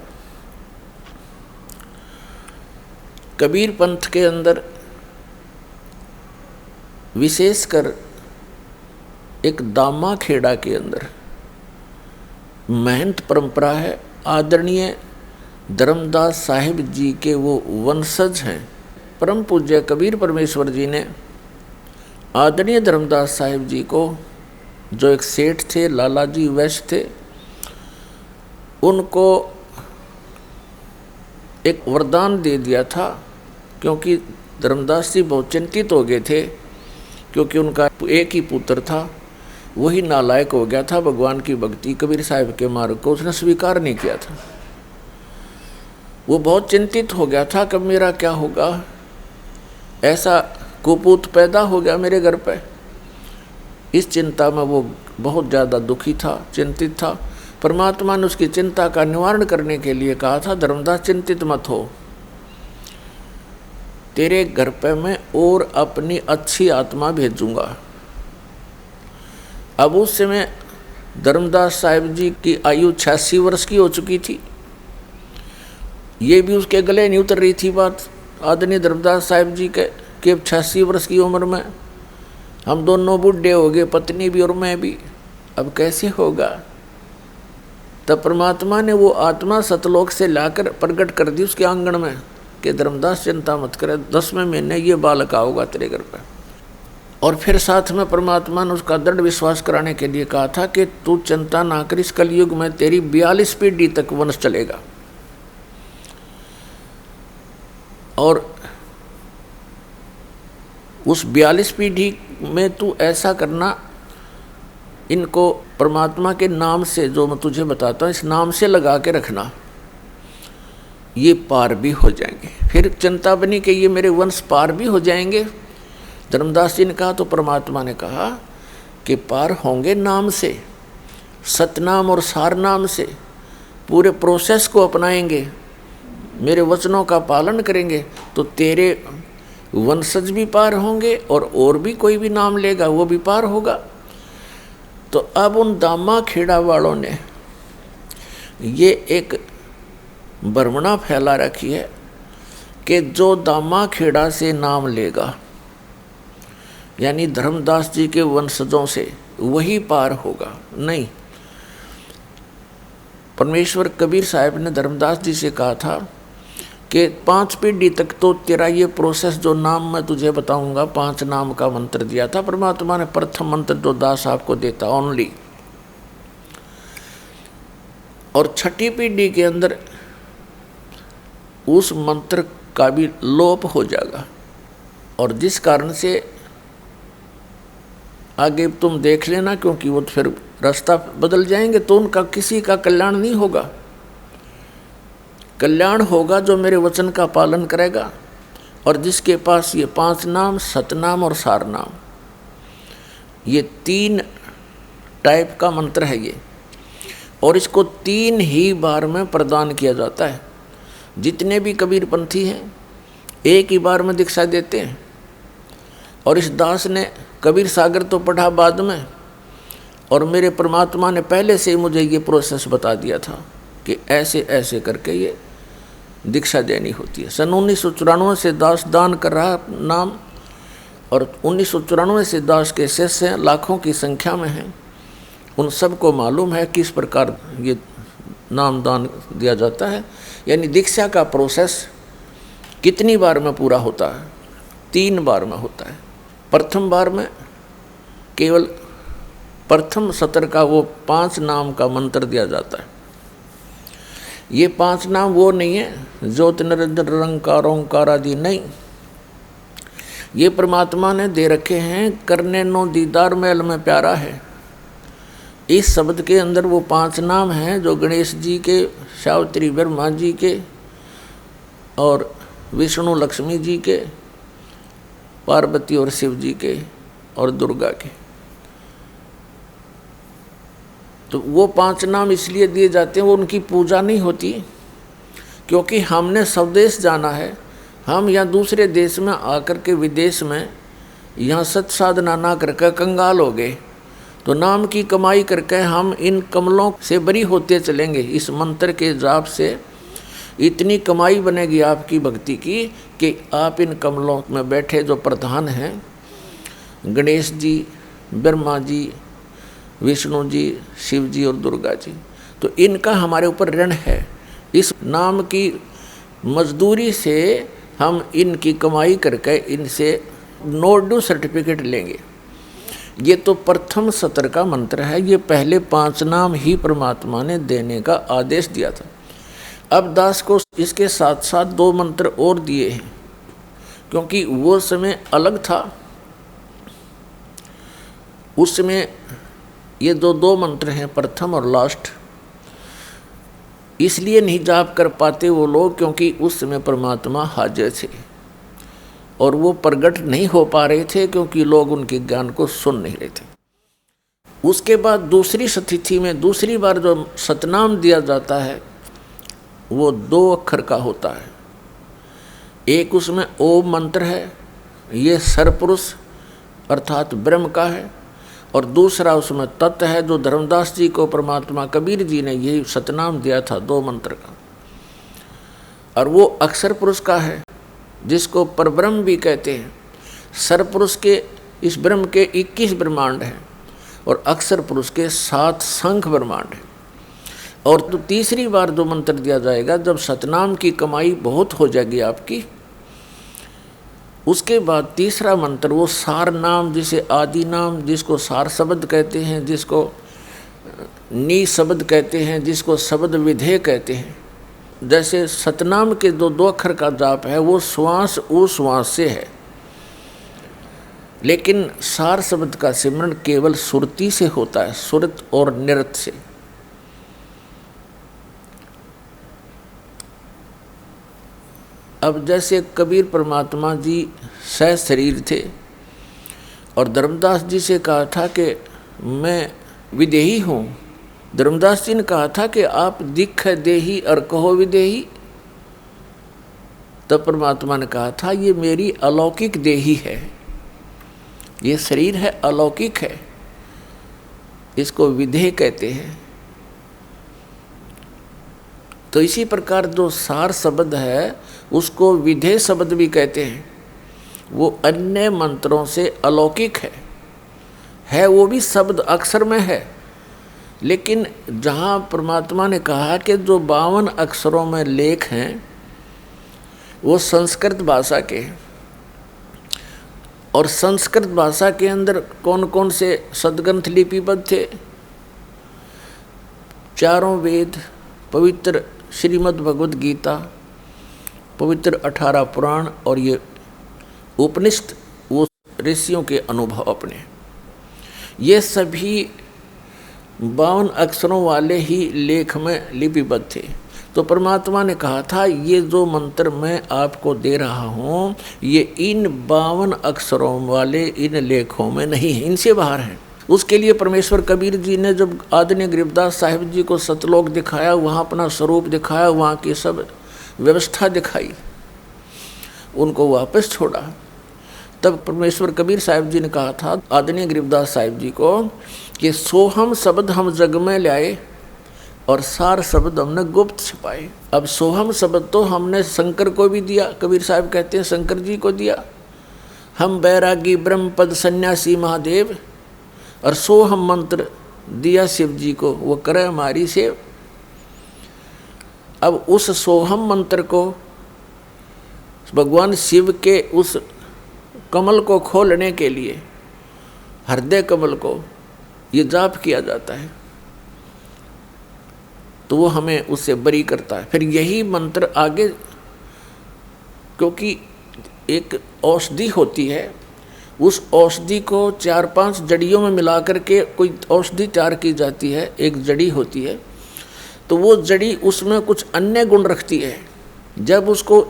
कबीर पंथ के अंदर विशेषकर एक दामा खेड़ा के अंदर महंत परंपरा है। आदरणीय धर्मदास साहिब जी के वो वंशज हैं। परम पूज्य कबीर परमेश्वर जी ने आदरणीय धर्मदास साहिब जी को, जो एक सेठ थे, लाला जी वैश्य थे, उनको एक वरदान दे दिया था, क्योंकि धर्मदास जी बहुत चिंतित हो गए थे, क्योंकि उनका एक ही पुत्र था, वही नालायक हो गया था। भगवान की भक्ति कबीर साहिब के मार्ग को उसने स्वीकार नहीं किया था। वो बहुत चिंतित हो गया था, कब मेरा क्या होगा, ऐसा कुपूत पैदा हो गया मेरे घर पे। इस चिंता में वो बहुत ज़्यादा दुखी था, चिंतित था। परमात्मा ने उसकी चिंता का निवारण करने के लिए कहा था, धर्मदास चिंतित मत हो, तेरे घर पे मैं और अपनी अच्छी आत्मा भेजूंगा। अब उस समय धर्मदास साहिब जी की आयु 86 वर्ष की हो चुकी थी। ये भी उसके गले नहीं उतर रही थी बात आदरणीय धर्मदास साहिब जी के, कि 86 वर्ष की उम्र में हम दोनों बूढ़े हो गए, पत्नी भी और मैं भी, अब कैसे होगा। तब परमात्मा ने वो आत्मा सतलोक से लाकर प्रकट कर दी उसके आंगन में कि धर्मदास चिंता मत करे, 10वें महीने ये बालक आओगा तेरे घर पर। और फिर साथ में परमात्मा ने उसका दृढ़ विश्वास कराने के लिए कहा था कि तू चिंता ना कर, इस कलयुग में तेरी 42 पीढ़ी तक वंश चलेगा। और उस 42 पीढ़ी में तू ऐसा करना, इनको परमात्मा के नाम से, जो मैं तुझे बताता हूँ, इस नाम से लगा के रखना, ये पार भी हो जाएंगे। फिर चिंता बनी कि ये मेरे वंश पार भी हो जाएंगे। धर्मदास जी ने कहा तो परमात्मा ने कहा कि पार होंगे नाम से, सतनाम और सारनाम से, पूरे प्रोसेस को अपनाएंगे, मेरे वचनों का पालन करेंगे, तो तेरे वंशज भी पार होंगे और भी कोई भी नाम लेगा वो भी पार होगा। तो अब उन दामा खेड़ा वालों ने ये एक भ्रमणा फैला रखी है कि जो दामा खेड़ा से नाम लेगा, यानी धर्मदास जी के वंशजों से, वही पार होगा। नहीं, परमेश्वर कबीर साहब ने धर्मदास जी से कहा था कि 5 पीढ़ी तक तो तेरा ये प्रोसेस, जो नाम मैं तुझे बताऊंगा, 5 नाम का मंत्र दिया था परमात्मा ने। प्रथम मंत्र जो दास आपको देता ओनली, और 6ठी पीढ़ी के अंदर उस मंत्र का भी लोप हो जाएगा, और जिस कारण से आगे तुम देख लेना, क्योंकि वो फिर रास्ता बदल जाएंगे, तो उनका किसी का कल्याण नहीं होगा। कल्याण होगा जो मेरे वचन का पालन करेगा, और जिसके पास ये 5 नाम, सतनाम और सारनाम, ये 3 टाइप का मंत्र है ये, और इसको 3 ही बार में प्रदान किया जाता है। जितने भी कबीर पंथी हैं एक ही बार में दीक्षा देते हैं। और इस दास ने कबीर सागर तो पढ़ा बाद में, और मेरे परमात्मा ने पहले से ही मुझे ये प्रोसेस बता दिया था कि ऐसे ऐसे करके ये दीक्षा देनी होती है। सन 1994 से दास दान कर रहा नाम, और 1994 से दास के शिष्य लाखों की संख्या में हैं। उन सबको मालूम है किस प्रकार ये नाम दान दिया जाता है। यानी दीक्षा का प्रोसेस कितनी बार में पूरा होता है? 3 बार में होता है। प्रथम बार में केवल प्रथम सत्र का वो 5 नाम का मंत्र दिया जाता है। ये 5 नाम वो नहीं है ज्योत निरंजन निरंकार ओंकार आदि, नहीं, ये परमात्मा ने दे रखे हैं। करने नो दीदार महल में प्यारा है, इस शब्द के अंदर वो 5 नाम हैं जो गणेश जी के, सावित्री ब्रह्मा जी के, और विष्णु लक्ष्मी जी के, पार्वती और शिव जी के, और दुर्गा के। तो वो 5 नाम इसलिए दिए जाते हैं, वो उनकी पूजा नहीं होती, क्योंकि हमने स्वदेश जाना है। हम यहाँ दूसरे देश में आकर के, विदेश में यहाँ सत साधना ना करके कंगाल हो गए, तो नाम की कमाई करके हम इन कमलों से बरी होते चलेंगे। इस मंत्र के जाप से इतनी कमाई बनेगी आपकी भक्ति की कि आप इन कमलों में बैठे जो प्रधान हैं, गणेश जी, ब्रह्मा जी, विष्णु जी, शिव जी और दुर्गा जी, तो इनका हमारे ऊपर ऋण है। इस नाम की मजदूरी से हम इनकी कमाई करके इनसे नो ड्यू सर्टिफिकेट लेंगे। ये तो प्रथम सत्र का मंत्र है। ये पहले 5 नाम ही परमात्मा ने देने का आदेश दिया था। अब दास को इसके साथ साथ 2 मंत्र और दिए हैं, क्योंकि वो समय अलग था। उस समय ये 2 मंत्र हैं, प्रथम और लास्ट, इसलिए नहीं जाप कर पाते वो लोग, क्योंकि उस समय परमात्मा हाजिर थे और वो प्रकट नहीं हो पा रहे थे, क्योंकि लोग उनके ज्ञान को सुन नहीं रहे थे। उसके बाद दूसरी स्थिति में दूसरी बार जो सतनाम दिया जाता है वो 2 अक्षर का होता है। एक उसमें ओम मंत्र है, ये सरपुरुष अर्थात ब्रह्म का है, और दूसरा उसमें तत्व है जो धर्मदास जी को परमात्मा कबीर जी ने यही सतनाम दिया था 2 मंत्र का, और वो अक्षर पुरुष का है जिसको परब्रह्म भी कहते हैं। सरपुरुष के इस ब्रह्म के 21 ब्रह्मांड हैं और अक्षर पुरुष के 7 संख्य ब्रह्मांड हैं। और तो तीसरी बार जो मंत्र दिया जाएगा, जब सतनाम की कमाई बहुत हो जाएगी आपकी, उसके बाद तीसरा मंत्र वो सार नाम, जिसे आदि नाम, जिसको सार शब्द कहते हैं, जिसको नी शब्द कहते हैं, जिसको शब्द विधेय कहते हैं। जैसे सतनाम के 2 अक्षर का जाप है वो श्वास उश्वास से है, लेकिन सार शब्द का सिमरण केवल सुरती से होता है, सुरत और निरत से। अब जैसे कबीर परमात्मा जी सह शरीर थे और धर्मदास जी से कहा था कि मैं विदेही हूँ, धर्मदास जी ने कहा था कि आप दिख देही और कहो विदेही, तब परमात्मा ने कहा था ये मेरी अलौकिक देही है, ये शरीर है अलौकिक है, इसको विधेय कहते हैं। तो इसी प्रकार जो सार शब्द है उसको विधेय शब्द भी कहते हैं। वो अन्य मंत्रों से अलौकिक है वो भी शब्द अक्षर में है, लेकिन जहाँ परमात्मा ने कहा कि जो 52 अक्षरों में लेख हैं वो संस्कृत भाषा के हैं, और संस्कृत भाषा के अंदर कौन कौन से सदग्रंथ लिपिबद्ध थे? 4 वेद, पवित्र श्रीमद् भगवद गीता, पवित्र 18 पुराण और ये उपनिषद, वो ऋषियों के अनुभव अपने, ये सभी 52 अक्षरों वाले ही लेख में लिपिबद्ध थे। तो परमात्मा ने कहा था ये जो मंत्र मैं आपको दे रहा हूँ ये इन 52 अक्षरों वाले इन लेखों में नहीं है, इनसे बाहर है। उसके लिए परमेश्वर कबीर जी ने जब आदरणीय गरीबदास साहिब जी को सतलोक दिखाया, वहाँ अपना स्वरूप दिखाया, वहाँ की सब व्यवस्था दिखाई, उनको वापस छोड़ा, तब परमेश्वर कबीर साहिब जी ने कहा था आदरणीय गरीबदास साहिब जी को कि सोहम शब्द हम जग में लाए और सार शब्द हमने गुप्त छिपाए। अब सोहम शब्द तो हमने शंकर को भी दिया, कबीर साहब कहते हैं शंकर जी को दिया, हम बैरागी ब्रह्म पद सन्यासी महादेव, और सोहम मंत्र दिया शिव जी को, वो करे हमारी सेव। अब उस सोहम मंत्र को भगवान शिव के उस कमल को खोलने के लिए, हृदय कमल को, ये जाप किया जाता है, तो वो हमें उससे बरी करता है। फिर यही मंत्र आगे, क्योंकि एक औषधि होती है, उस औषधि को 4-5 जड़ियों में मिला करके कोई औषधि तैयार की जाती है, एक जड़ी होती है, तो वो जड़ी उसमें कुछ अन्य गुण रखती है। जब उसको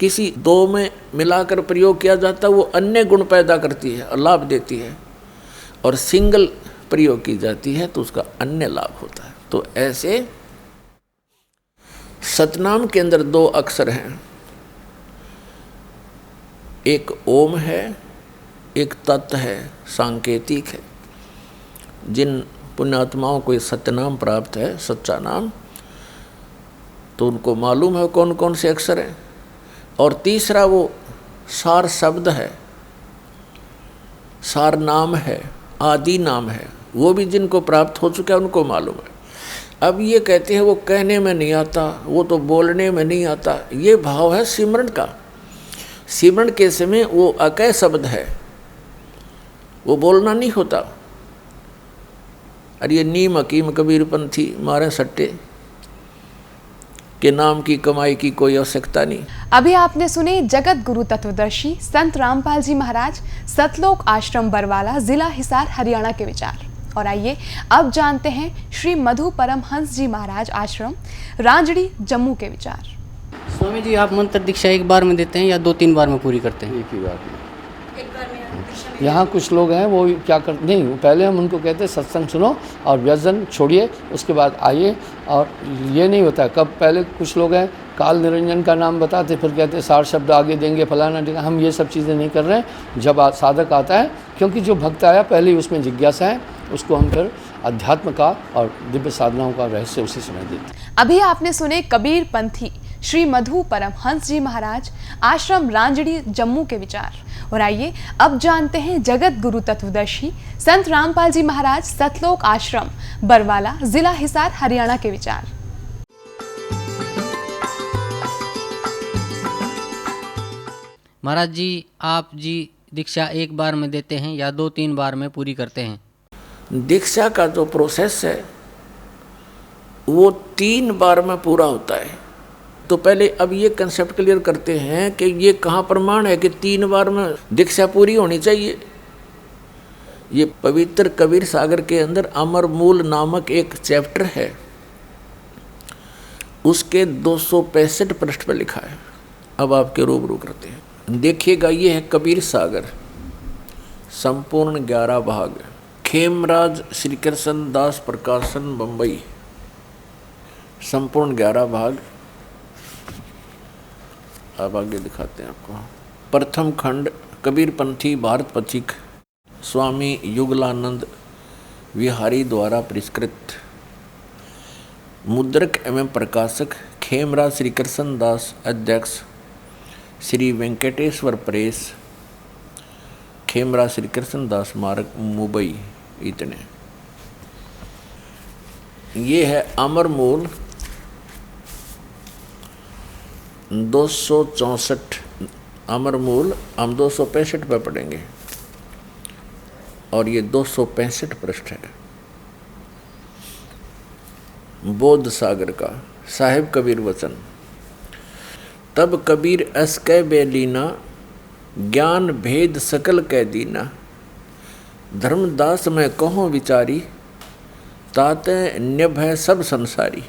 किसी 2 में मिलाकर प्रयोग किया जाता है वो अन्य गुण पैदा करती है और लाभ देती है, और सिंगल प्रयोग की जाती है तो उसका अन्य लाभ होता है। तो ऐसे सतनाम के अंदर 2 अक्षर हैं, एक ओम है, एक तत् है, सांकेतिक है। जिन पुण्यात्माओं को ये सत्यनाम प्राप्त है, सच्चा नाम, तो उनको मालूम है कौन कौन से अक्षर हैं। और तीसरा वो सार शब्द है, सार नाम है, आदि नाम है, वो भी जिनको प्राप्त हो चुका है उनको मालूम है। अब ये कहते हैं वो कहने में नहीं आता, वो तो बोलने में नहीं आता, ये भाव है सिमरन का। सिमरन के समय वो अकय शब्द है, वो बोलना नहीं होता। अरे ये नीम हकीम कबीरपंथी मारे सट्टे के नाम की कमाई की कोई आवश्यकता नहीं। अभी आपने सुने जगत गुरु तत्वदर्शी संत रामपाल जी महाराज, सतलोक आश्रम बरवाला, जिला हिसार, हरियाणा के विचार। और आइए अब जानते हैं श्री मधु परमहंस जी महाराज आश्रम, रांजड़ी, जम्मू के विचार। स्वामी जी, आप मंत्र दीक्षा एक बार में देते हैं या 2-3 बार में पूरी करते हैं? एक ही बार में। यहाँ कुछ लोग हैं वो क्या करते नहीं, पहले हम उनको कहते हैं सत्संग सुनो और व्यसन छोड़िए, उसके बाद आइए। और ये नहीं होता कब, पहले कुछ लोग हैं काल निरंजन का नाम बताते, फिर कहते सार शब्द आगे देंगे फलाना देंगे। हम ये सब चीज़ें नहीं कर रहे हैं। जब साधक आता है, क्योंकि जो भक्त आया पहले ही उसमें जिज्ञासा है, उसको हम फिर अध्यात्म का और दिव्य साधनाओं का रहस्य उसी समय देते हैं। अभी आपने सुने कबीर पंथी श्री मधु परमहंस जी महाराज, आश्रम रांजड़ी, जम्मू के विचार। और आइए अब जानते हैं जगत गुरु तत्वदर्शी संत रामपाल जी महाराज, सतलोक आश्रम बरवाला, जिला हिसार, हरियाणा के विचार। महाराज जी, आप जी दीक्षा एक बार में देते हैं या 2-3 बार में पूरी करते हैं? दीक्षा का जो प्रोसेस है वो 3 बार में पूरा होता है। तो पहले अब ये कंसेप्ट क्लियर करते हैं कि ये कहाँ प्रमाण है कि 3 बार में दीक्षा पूरी होनी चाहिए। ये पवित्र कबीर सागर के अंदर अमर मूल नामक एक चैप्टर है, उसके 265 पृष्ठ पर लिखा है। अब आपके रूबरू करते हैं, देखिएगा। ये है कबीर सागर, संपूर्ण 11 भाग, खेमराज श्री कृष्ण दास प्रकाशन, बम्बई, संपूर्ण 11 भाग। अब आगे दिखाते हैं आपको। प्रथम खंड कबीरपंथी भारत पथिक, स्वामी युगलानंद विहारी द्वारा परिष्कृत, मुद्रक एवं प्रकाशक खेमरा श्री कृष्ण दास अध्यक्ष, श्री वेंकटेश्वर प्रेस, खेमरा श्री कृष्ण दास मार्ग, मुंबई। इतने। ये है अमर मूल 264, अमर मूल हम 265 पे पढ़ेंगे और ये 265 पृष्ठ है। बोध सागर का साहिब कबीर वचन। तब कबीर अस कै बेलीना, ज्ञान भेद सकल कै दीना। धर्मदास मैं कहो विचारी, ताते निभ है सब संसारी।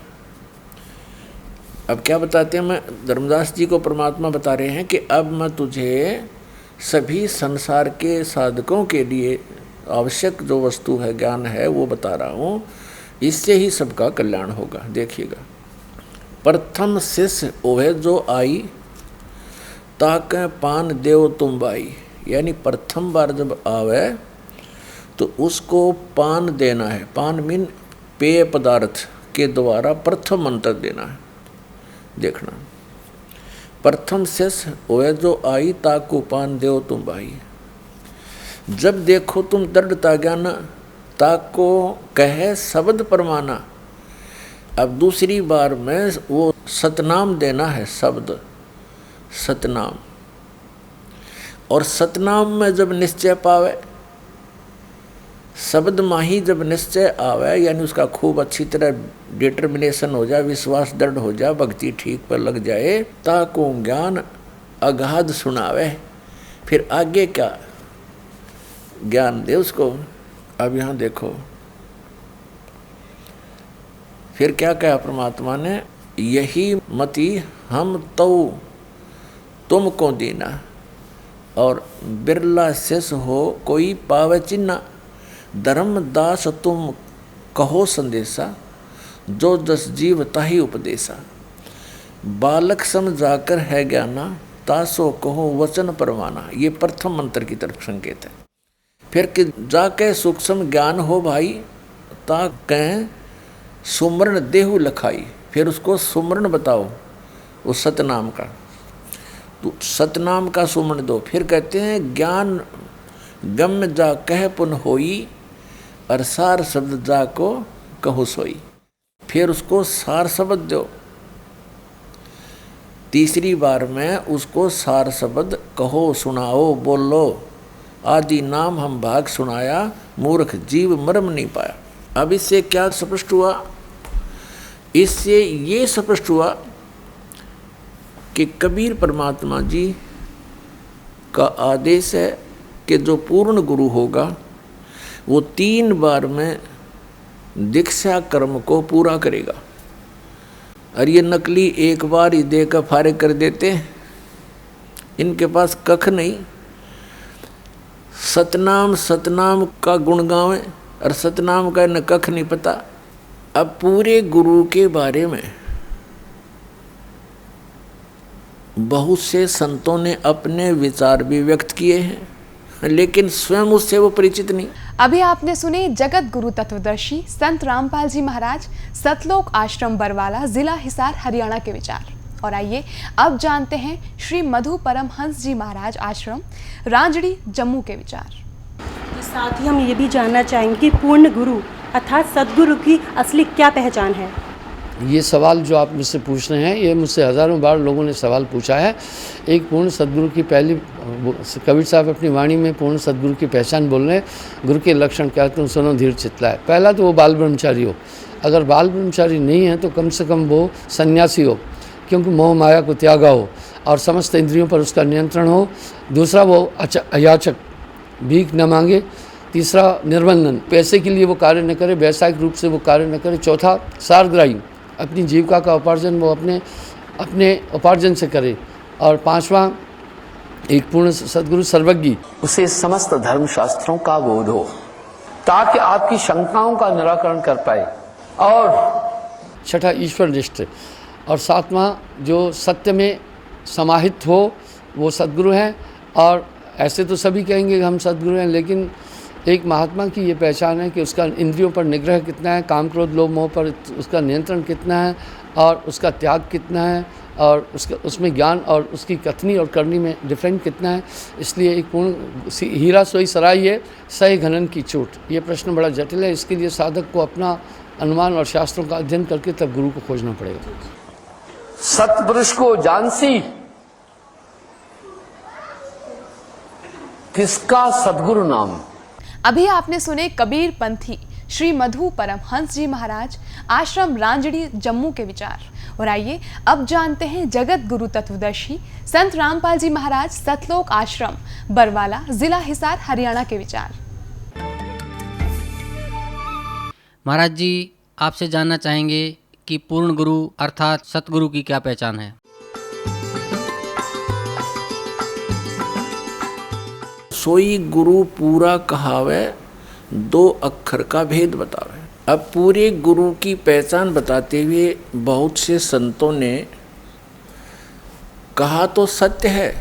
अब क्या बताते हैं, मैं धर्मदास जी को परमात्मा बता रहे हैं कि अब मैं तुझे सभी संसार के साधकों के लिए आवश्यक जो वस्तु है, ज्ञान है, वो बता रहा हूँ। इससे ही सबका कल्याण होगा। देखिएगा, प्रथम शिष्य ओहे जो आई, ताके पान देव तुम बाई। यानी प्रथम बार जब आवे तो उसको पान देना है। पान मीन पेय पदार्थ के द्वारा प्रथम मंत्र देना है। देखना, प्रथम शिष्य ओहे जो आई, ताको पान देव तुम बाई। जब देखो तुम दृढ़ता ज्ञाना, ताको कहे शब्द परमाना। अब दूसरी बार में वो सतनाम देना है, शब्द सतनाम। और सतनाम में जब निश्चय पावे, शब्द माही जब निश्चय आवे, यानी उसका खूब अच्छी तरह डिटर्मिनेशन हो जाए, विश्वास दृढ़ हो जाए, भक्ति ठीक पर लग जाए, ताको ज्ञान अगाध सुनावे। फिर आगे क्या ज्ञान दे उसको। अब यहाँ देखो, फिर क्या कहा परमात्मा ने, यही मति हम तो तुमको दीना, और बिरला शेष हो कोई पावे चिन्ना। धर्मदास तुम कहो संदेशा, जो दस जीव ताही उपदेशा। बालक समझाकर है ज्ञाना, तासो कहो वचन परवाना। ये प्रथम मंत्र की तरफ संकेत है। फिर कि जाके सूक्ष्म ज्ञान हो भाई, ता कहें सुमरण देहु लखाई। फिर उसको सुमरण बताओ, उस सतनाम का, तो सतनाम का सुमरण दो। फिर कहते हैं ज्ञान गम जा कह पुन होई, और सार शब्द जा को कहो सोई। फिर उसको सार शब्द दो। तीसरी बार में उसको सार शब्द कहो, सुनाओ, बोलो। आदि नाम हम भाग सुनाया, मूर्ख जीव मर्म नहीं पाया। अब इससे क्या स्पष्ट हुआ? इससे ये स्पष्ट हुआ कि कबीर परमात्मा जी का आदेश है कि जो पूर्ण गुरु होगा वो 3 बार में दीक्षा कर्म को पूरा करेगा। और ये नकली एक बार ही देकर फारिग कर देते हैं, इनके पास कख नहीं। सतनाम सतनाम का गुण गावें और सतनाम का न कख नहीं पता। अब पूरे गुरु के बारे में बहुत से संतों ने अपने विचार भी व्यक्त किए हैं, लेकिन स्वयं उससे वो परिचित नहीं। अभी आपने सुने जगत गुरु तत्वदर्शी संत रामपाल जी महाराज, सतलोक आश्रम बरवाला, जिला हिसार, हरियाणा के विचार। और आइए अब जानते हैं श्री मधु परमहंस जी महाराज आश्रम, रांजड़ी, जम्मू के विचार। साथ ही हम ये भी जानना चाहेंगे कि पूर्ण गुरु अर्थात सदगुरु की असली क्या पहचान है। ये सवाल जो आप मुझसे पूछ रहे हैं, ये मुझसे हज़ारों बार लोगों ने सवाल पूछा है। एक पूर्ण सदगुरु की पहली, कबीर साहब अपनी वाणी में पूर्ण सदगुरु की पहचान बोल रहे हैं। गुरु के लक्षण क्या तुम सुनो धीर चितलाए। पहला तो वो बाल ब्रह्मचारी हो, अगर बाल ब्रह्मचारी नहीं है तो कम से कम वो सन्यासी हो, क्योंकि मोह माया को त्यागा हो और समस्त इंद्रियों पर उसका नियंत्रण हो। दूसरा वो अयाचक, भीख न मांगे। तीसरा निर्बंधन, पैसे के लिए वो कार्य न करे, व्यावसायिक रूप से वो कार्य न करे। चौथा सारग्राही, अपनी जीविका का उपार्जन वो अपने उपार्जन से करे। और पांचवा एक पूर्ण सदगुरु सर्वज्ञ, उसे समस्त धर्म शास्त्रों का बोध हो ताकि आपकी शंकाओं का निराकरण कर पाए। और छठा ईश्वर निष्ठ, और सातवां जो सत्य में समाहित हो वो सदगुरु हैं। और ऐसे तो सभी कहेंगे कि हम सदगुरु हैं, लेकिन एक महात्मा की ये पहचान है कि उसका इंद्रियों पर निग्रह कितना है, काम क्रोध लोभ मोह पर उसका नियंत्रण कितना है और उसका त्याग कितना है और उसमें ज्ञान और उसकी कथनी और करनी में डिफरेंट कितना है। इसलिए एक पूर्ण हीरा सोई सराई है सही घनन की चोट, ये प्रश्न बड़ा जटिल है। इसके लिए साधक को अपना अनुमान और शास्त्रों का अध्ययन करके तब गुरु को खोजना पड़ेगा। सतपुरुष को जानसी किसका सद्गुरु नाम। अभी आपने सुने कबीर पंथी श्री मधु परमहंस जी महाराज आश्रम रांजड़ी जम्मू के विचार। और आइए अब जानते हैं जगत गुरु तत्वदर्शी संत रामपाल जी महाराज सतलोक आश्रम बरवाला जिला हिसार हरियाणा के विचार। महाराज जी, आपसे जानना चाहेंगे कि पूर्ण गुरु अर्थात सतगुरु की क्या पहचान है। सोई गुरु पूरा कहावे, 2 अक्षर का भेद बतावे। अब पूरे गुरु की पहचान बताते हुए बहुत से संतों ने कहा तो सत्य है,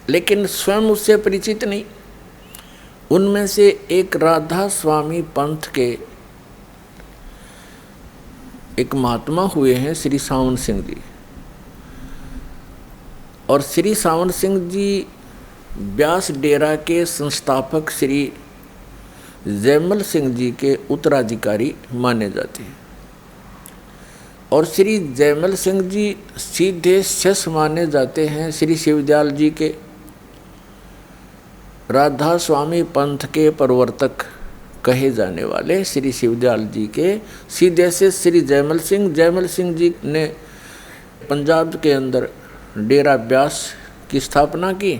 लेकिन स्वयं उससे परिचित नहीं। उनमें से एक राधा स्वामी पंथ के एक महात्मा हुए हैं श्री सावन सिंह जी। और श्री सावन सिंह जी व्यास डेरा के संस्थापक श्री जयमल सिंह जी के उत्तराधिकारी माने जाते हैं। और श्री जयमल सिंह जी सीधे शिष्य माने जाते हैं श्री शिवदयाल जी के। राधा स्वामी पंथ के प्रवर्तक कहे जाने वाले श्री शिवदयाल जी के सीधे से श्री जयमल सिंह जी ने पंजाब के अंदर डेरा ब्यास की स्थापना की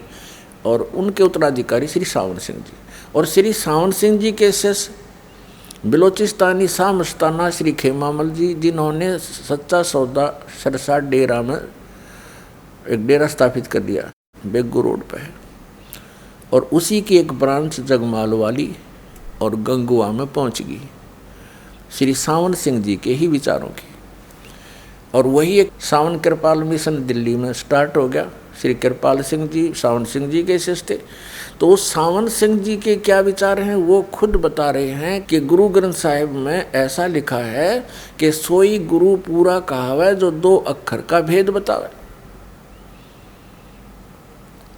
और उनके उत्तराधिकारी श्री सावन सिंह जी। और श्री सावन सिंह जी के शिष्य बिलोचिस्तानी शाह मस्ताना श्री खेमामल जी, जिन्होंने सच्चा सौदा सरसा डेरा में एक डेरा स्थापित कर दिया, बेगू रोड पे है। और उसी की एक ब्रांच जगमाल वाली और गंगुआ में पहुंच गई श्री सावन सिंह जी के ही विचारों की। और वही एक सावन कृपाल मिशन दिल्ली में स्टार्ट हो गया। श्री कृपाल सिंह जी सावन सिंह जी के शिष्य थे। तो उस सावन सिंह जी के क्या विचार हैं वो खुद बता रहे हैं कि गुरु ग्रंथ साहिब में ऐसा लिखा है कि सोई गुरु पूरा कहावे, जो 2 अक्षर का भेद बतावे।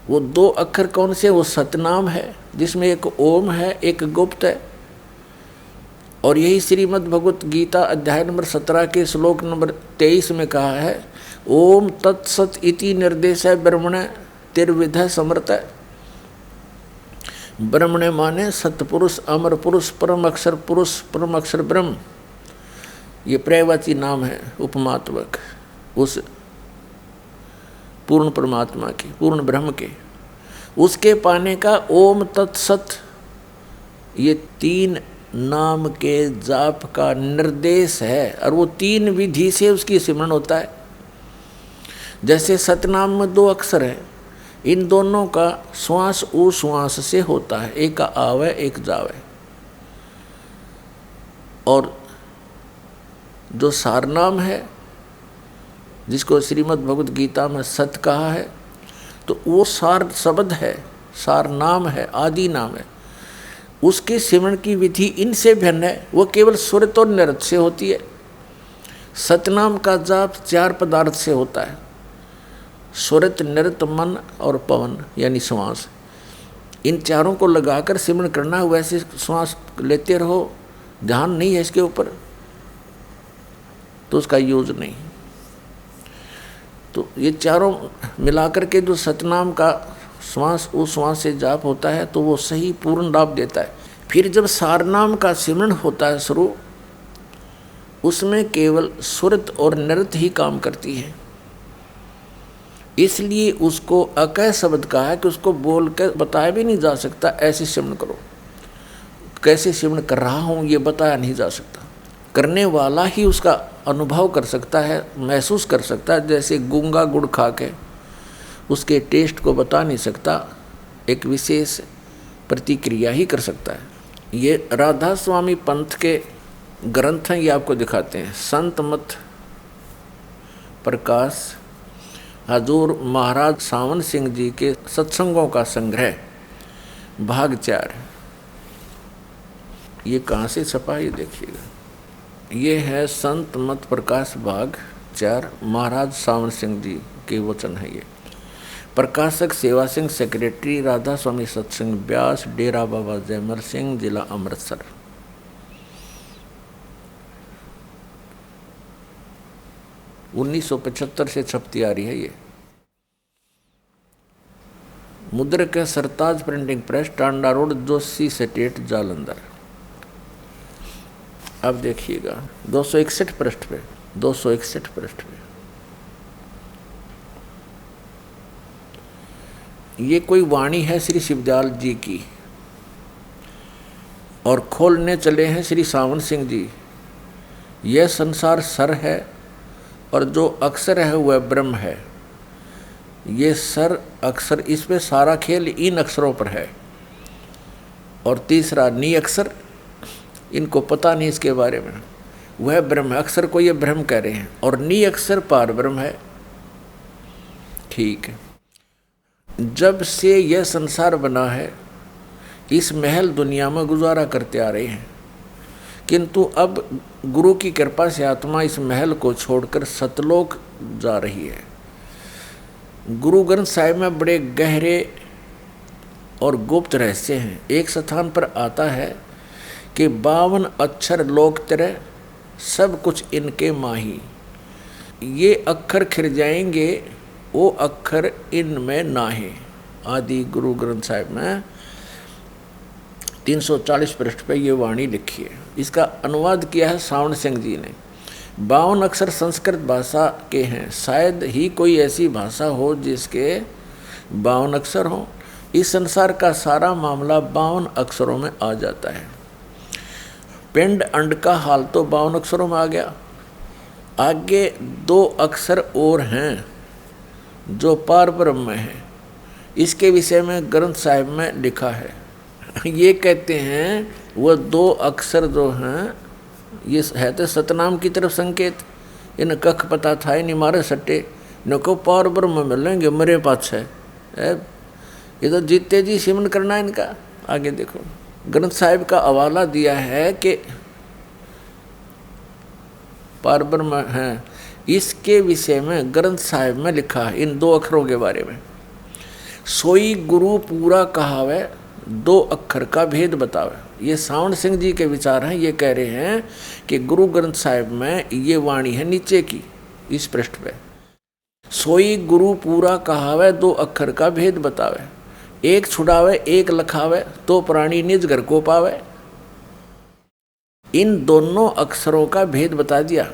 वो 2 अक्षर कौन से? वो सतनाम है, जिसमें एक ओम है, एक गुप्त है। और यही श्रीमद् भगवत गीता अध्याय नंबर 17 के श्लोक नंबर 23 में कहा है, ओम तत्सत इति निर्देश है ब्रह्मण तिर्विध समर्थ। ब्रह्मण माने सतपुरुष, अमर पुरुष, परम अक्षर ब्रह्म। ये पर्यायवाची नाम है उपमात्मक उस पूर्ण परमात्मा के, पूर्ण ब्रह्म के। उसके पाने का ओम तत्सत, ये 3 नाम के जाप का निर्देश है। और वो 3 विधि से उसकी सिमरन होता है। जैसे सतनाम में 2 अक्षर हैं, इन दोनों का श्वास ऊ श्वास से होता है, एक आवे एक जावे। और जो सारनाम है, जिसको श्रीमद् भगवत गीता में सत कहा है, तो वो सार शब्द है, सार नाम है, आदि नाम है। उसके सिमरण की विधि इनसे भिन्न है। वो केवल सुरत और नृत से होती है। सतनाम का जाप 4 पदार्थ से होता है, सुरत, नृत, मन और पवन यानी श्वास। इन चारों को लगाकर सिमरण करना है। वैसे श्वास लेते रहो, ध्यान नहीं है इसके ऊपर तो उसका यूज नहीं। तो ये चारों मिलाकर के जो सतनाम का श्वास उस श्वास से जाप होता है तो वो सही पूर्ण लाभ देता है। फिर जब सारनाम का सिमरण होता है शुरू, उसमें केवल सुरत और नृत ही काम करती है। इसलिए उसको अकय शब्द कहा है कि उसको बोल कर बताया भी नहीं जा सकता ऐसे सिमरण करो। कैसे सिमरण कर रहा हूँ ये बताया नहीं जा सकता, करने वाला ही उसका अनुभव कर सकता है, महसूस कर सकता है। जैसे गूंगा गुड़ खा के उसके टेस्ट को बता नहीं सकता, एक विशेष प्रतिक्रिया ही कर सकता है। ये राधा स्वामी पंथ के ग्रंथ हैं, ये आपको दिखाते हैं। संत मत प्रकाश हजूर महाराज सावन सिंह जी के सत्संगों का संग्रह भाग 4। ये कहाँ से छपा ये देखिएगा। ये है संत मत प्रकाश भाग 4, महाराज सावन सिंह जी के वचन है ये। प्रकाशक सेवा सिंह, सेक्रेटरी राधा स्वामी सत्संग ब्यास, डेरा बाबा जयमल सिंह, जिला अमृतसर। 1975 से छपती आ रही है ये। मुद्रक है Sartaj printing press, Tanda road, Joshi estate, Jalandhar. अब देखिएगा 261 पृष्ठ पे, 261 पृष्ठ पे ये कोई वाणी है श्री शिवदयाल जी की, और खोलने चले हैं श्री सावन सिंह जी। यह संसार सर है और जो अक्षर है वह ब्रह्म है। ये सर अक्षर, इस पे सारा खेल इन अक्षरों पर है। और तीसरा नी अक्षर, इनको पता नहीं इसके बारे में, वह ब्रह्म है। अक्षर को ये ब्रह्म कह रहे हैं और नी अक्षर पार ब्रह्म है। ठीक है, जब से यह संसार बना है इस महल दुनिया में गुजारा करते आ रहे हैं, किंतु अब गुरु की कृपा से आत्मा इस महल को छोड़कर सतलोक जा रही है। गुरु ग्रंथ साहिब में बड़े गहरे और गुप्त रहस्य हैं। एक स्थान पर आता है कि 52 अक्षर लोक तेरे, सब कुछ इनके माही। ये अक्षर खिर जाएंगे, वो अक्षर इनमें नाहे। आदि गुरु ग्रंथ साहिब में 340 पृष्ठ पे ये वाणी लिखी है। इसका अनुवाद किया है सावन सिंह जी ने। 52 अक्षर संस्कृत भाषा के हैं, शायद ही कोई ऐसी भाषा हो जिसके 52 अक्षर हों। इस संसार का सारा मामला 52 अक्षरों में आ जाता है। पिंड अंड का हाल तो 52 अक्षरों में आ गया। आगे 2 अक्षर और हैं जो पार ब्रह्म में है। इसके विषय में ग्रंथ साहिब में लिखा है। ये कहते हैं वह 2 अक्षर जो हैं, ये है तो सतनाम की तरफ संकेत। इन कख पता था इन मारे सट्टे नको पार ब्रह्म मिलेंगे मेरे पास है। ये तो जीते जी सिमन करना इनका। आगे देखो, ग्रंथ साहिब का हवाला दिया है कि पार ब्रह्म है। इसके विषय में ग्रंथ साहिब में लिखा है इन 2 अक्षरों के बारे में। सोई गुरु पूरा कहावे, 2 अक्षर का भेद बतावे। ये सावन सिंह जी के विचार हैं। ये कह रहे हैं कि गुरु ग्रंथ साहिब में ये वाणी है नीचे की, इस पृष्ठ पे। सोई गुरु पूरा कहावे, 2 अक्षर का भेद बतावे। एक छुड़ावे एक लखावे, तो प्राणी निज घर को पावे। इन दोनों अक्षरों का भेद बता दिया।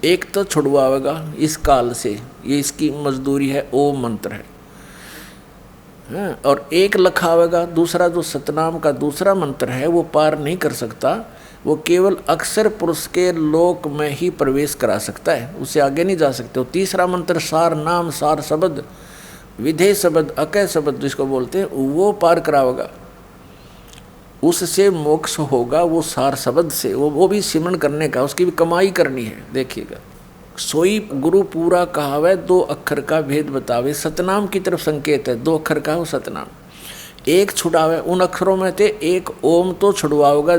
एक तो छुड़वावेगा इस काल से, ये इसकी मजदूरी है, ओम मंत्र है। और एक लखावेगा, दूसरा जो सतनाम का दूसरा मंत्र है वो पार नहीं कर सकता। वो केवल अक्षर पुरुष के लोक में ही प्रवेश करा सकता है, उससे आगे नहीं जा सकते। वो तीसरा मंत्र सार नाम, सार शब्द, विधेय शब्द, अकय शब्द जिसको बोलते हैं, वो पार करावेगा। उससे मोक्ष होगा, वो सार शब्द से। वो भी सिमरन करने का, उसकी भी कमाई करनी है। देखिएगा, सोई गुरु पूरा कहावे, 2 अक्षर का भेद बतावे। सतनाम की तरफ संकेत है, 2 अक्षर का हो सतनाम। एक छुड़ावे, उन अक्षरों में थे एक ओम तो छुड़वाओगा।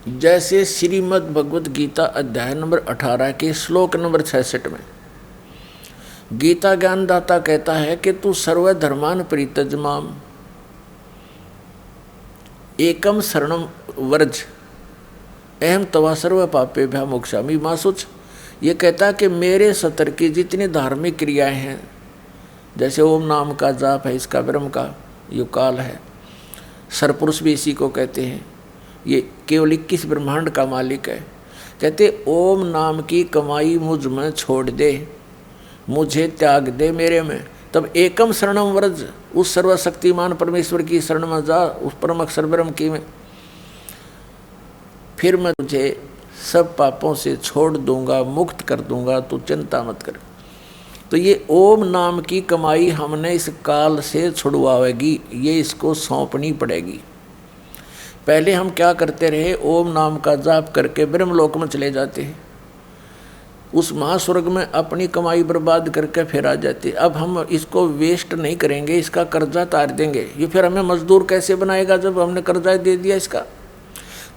जैसे श्रीमद् भगवत गीता अध्याय नंबर 18 के श्लोक नंबर 66 में गीता ज्ञानदाता कहता है कि तू सर्वधर्मान परित्यज्यमाम एकम शरणम व्रज अहम तवा सर्व पापेभ्यः मोक्षामि मा शुच। ये कहता है कि मेरे सतर की जितनी धार्मिक क्रियाएं हैं, जैसे ओम नाम का जाप है, इसका ब्रह्म का यो काल है, सरपुरुष भी इसी को कहते हैं। ये केवल 21 ब्रह्मांड का मालिक है। कहते ओम नाम की कमाई मुझ में छोड़ दे, मुझे त्याग दे मेरे में, तब एकम शरणम व्रज, उस सर्वशक्तिमान परमेश्वर की शरण में जा, उस परम अक्षर ब्रह्म की में, फिर मैं तुझे सब पापों से छोड़ दूंगा, मुक्त कर दूंगा, तू चिंता मत कर। तो ये ओम नाम की कमाई हमने इस काल से छुड़वाएगी, ये इसको सौंपनी पड़ेगी। पहले हम क्या करते रहे, ओम नाम का जाप करके ब्रह्मलोक में चले जाते हैं, उस महास्वर्ग में अपनी कमाई बर्बाद करके फिर आ जाते। अब हम इसको वेस्ट नहीं करेंगे, इसका कर्जा तार देंगे। ये फिर हमें मजदूर कैसे बनाएगा जब हमने कर्जा दे दिया इसका।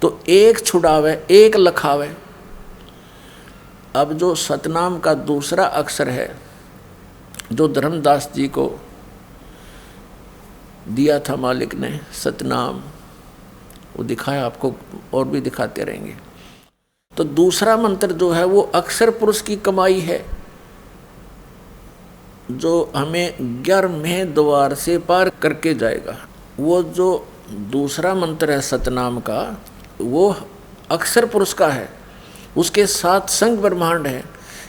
तो एक छुड़ावे एक लखावे। अब जो सतनाम का दूसरा अक्षर है जो धर्मदास जी को दिया था मालिक ने, सतनाम, वो दिखाया आपको और भी दिखाते रहेंगे। तो दूसरा मंत्र जो है वो अक्षर पुरुष की कमाई है जो हमें 11वें द्वार से पार करके जाएगा। वो जो दूसरा मंत्र है सतनाम का वो अक्षर पुरुष का है, उसके साथ संग ब्रह्मांड है।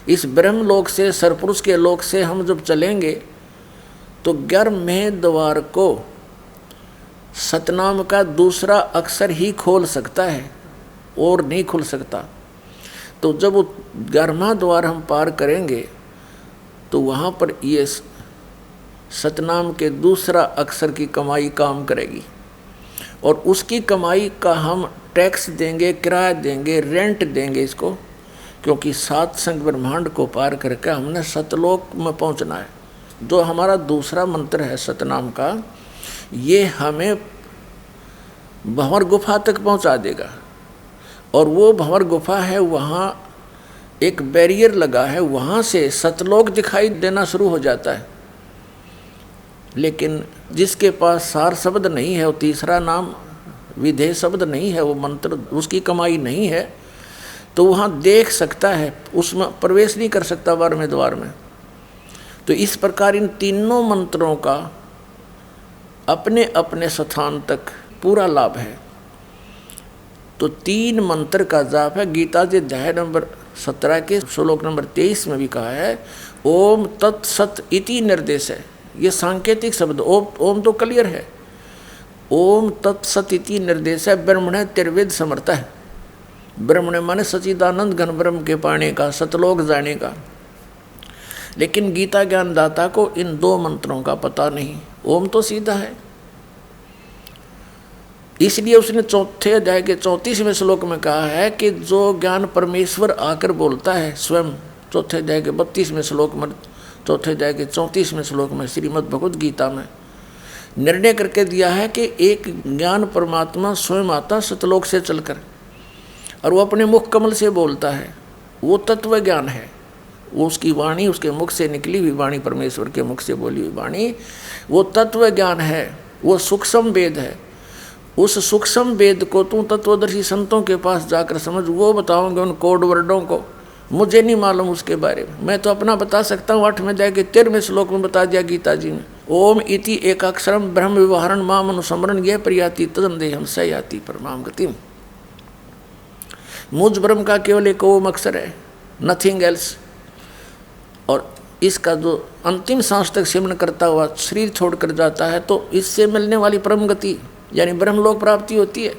इस ब्रह्मलोक से सरपुरुष के लोक से हम जब चलेंगे तो 11वें द्वार को सतनाम का दूसरा अक्षर ही खोल सकता है और नहीं खुल सकता। तो जब वो 11वां द्वार हम पार करेंगे तो वहाँ पर ये सतनाम के दूसरा अक्षर की कमाई काम करेगी और उसकी कमाई का हम टैक्स देंगे, किराया देंगे, रेंट देंगे इसको, क्योंकि सात संग ब्रह्मांड को पार करके हमने सतलोक में पहुंचना है। जो हमारा दूसरा मंत्र है सतनाम का, ये हमें भंवर गुफा तक पहुंचा देगा और वो भंवर गुफा है, वहाँ एक बैरियर लगा है, वहाँ से सतलोक दिखाई देना शुरू हो जाता है। लेकिन जिसके पास सार शब्द नहीं है, वो तीसरा नाम विधेय शब्द नहीं है, वो मंत्र उसकी कमाई नहीं है, तो वहाँ देख सकता है, उसमें प्रवेश नहीं कर सकता 12वें द्वार में। तो इस प्रकार इन तीनों मंत्रों का अपने अपने स्थान तक पूरा लाभ है। तो 3 मंत्र का जाप है। गीता जी अध्याय नंबर 17 के श्लोक नंबर 23 में भी कहा है ओम तत्सत इति निर्देश है। ये सांकेतिक शब्द, ओम तो क्लियर है, ओम तत्सत इति निर्देश है। ब्रह्मणे त्रिवेद समर्थ है। ब्रह्मणे माने सचिदानंद घन ब्रह्म के पाने का, सतलोक जाने का। लेकिन गीता ज्ञानदाता को इन 2 मंत्रों का पता नहीं। ओम तो सीधा है, इसलिए उसने 4थे अध्याय के 34वें श्लोक में कहा है कि जो ज्ञान परमेश्वर आकर बोलता है स्वयं, 4थे अध्याय के 32वें श्लोक में, 4थे अध्याय के 34वें श्लोक में श्रीमद् भगवद गीता में निर्णय करके दिया है कि एक ज्ञान परमात्मा स्वयं आता सतलोक से चलकर और वो अपने मुख कमल से बोलता है। वो तत्व ज्ञान है, वो उसकी वाणी, उसके मुख से निकली हुई वाणी, परमेश्वर के मुख से बोली हुई वाणी, वो तत्व ज्ञान है, वो सूक्ष्म वेद है। उस सूक्ष्म वेद को तू तत्वदर्शी संतों के पास जाकर समझ, वो बताओगे उन कोड वर्डों को, मुझे नहीं मालूम उसके बारे में। मैं तो अपना बता सकता हूँ। 8वें अध्याय के 13वें श्लोक में बता दिया गीता जी ने, ओम इति एकाक्षरम ब्रह्म विवहरण माम अनुस्मरण ये प्रियाति तदंदेहम स याति परमाम गतिम। मुझ ब्रह्म का केवल एक ओम अक्षर है, नथिंग एल्स। और इसका जो अंतिम सांस तक सिमरण करता हुआ शरीर छोड़कर जाता है तो इससे मिलने वाली परम गति यानी ब्रह्मलोक प्राप्ति होती है।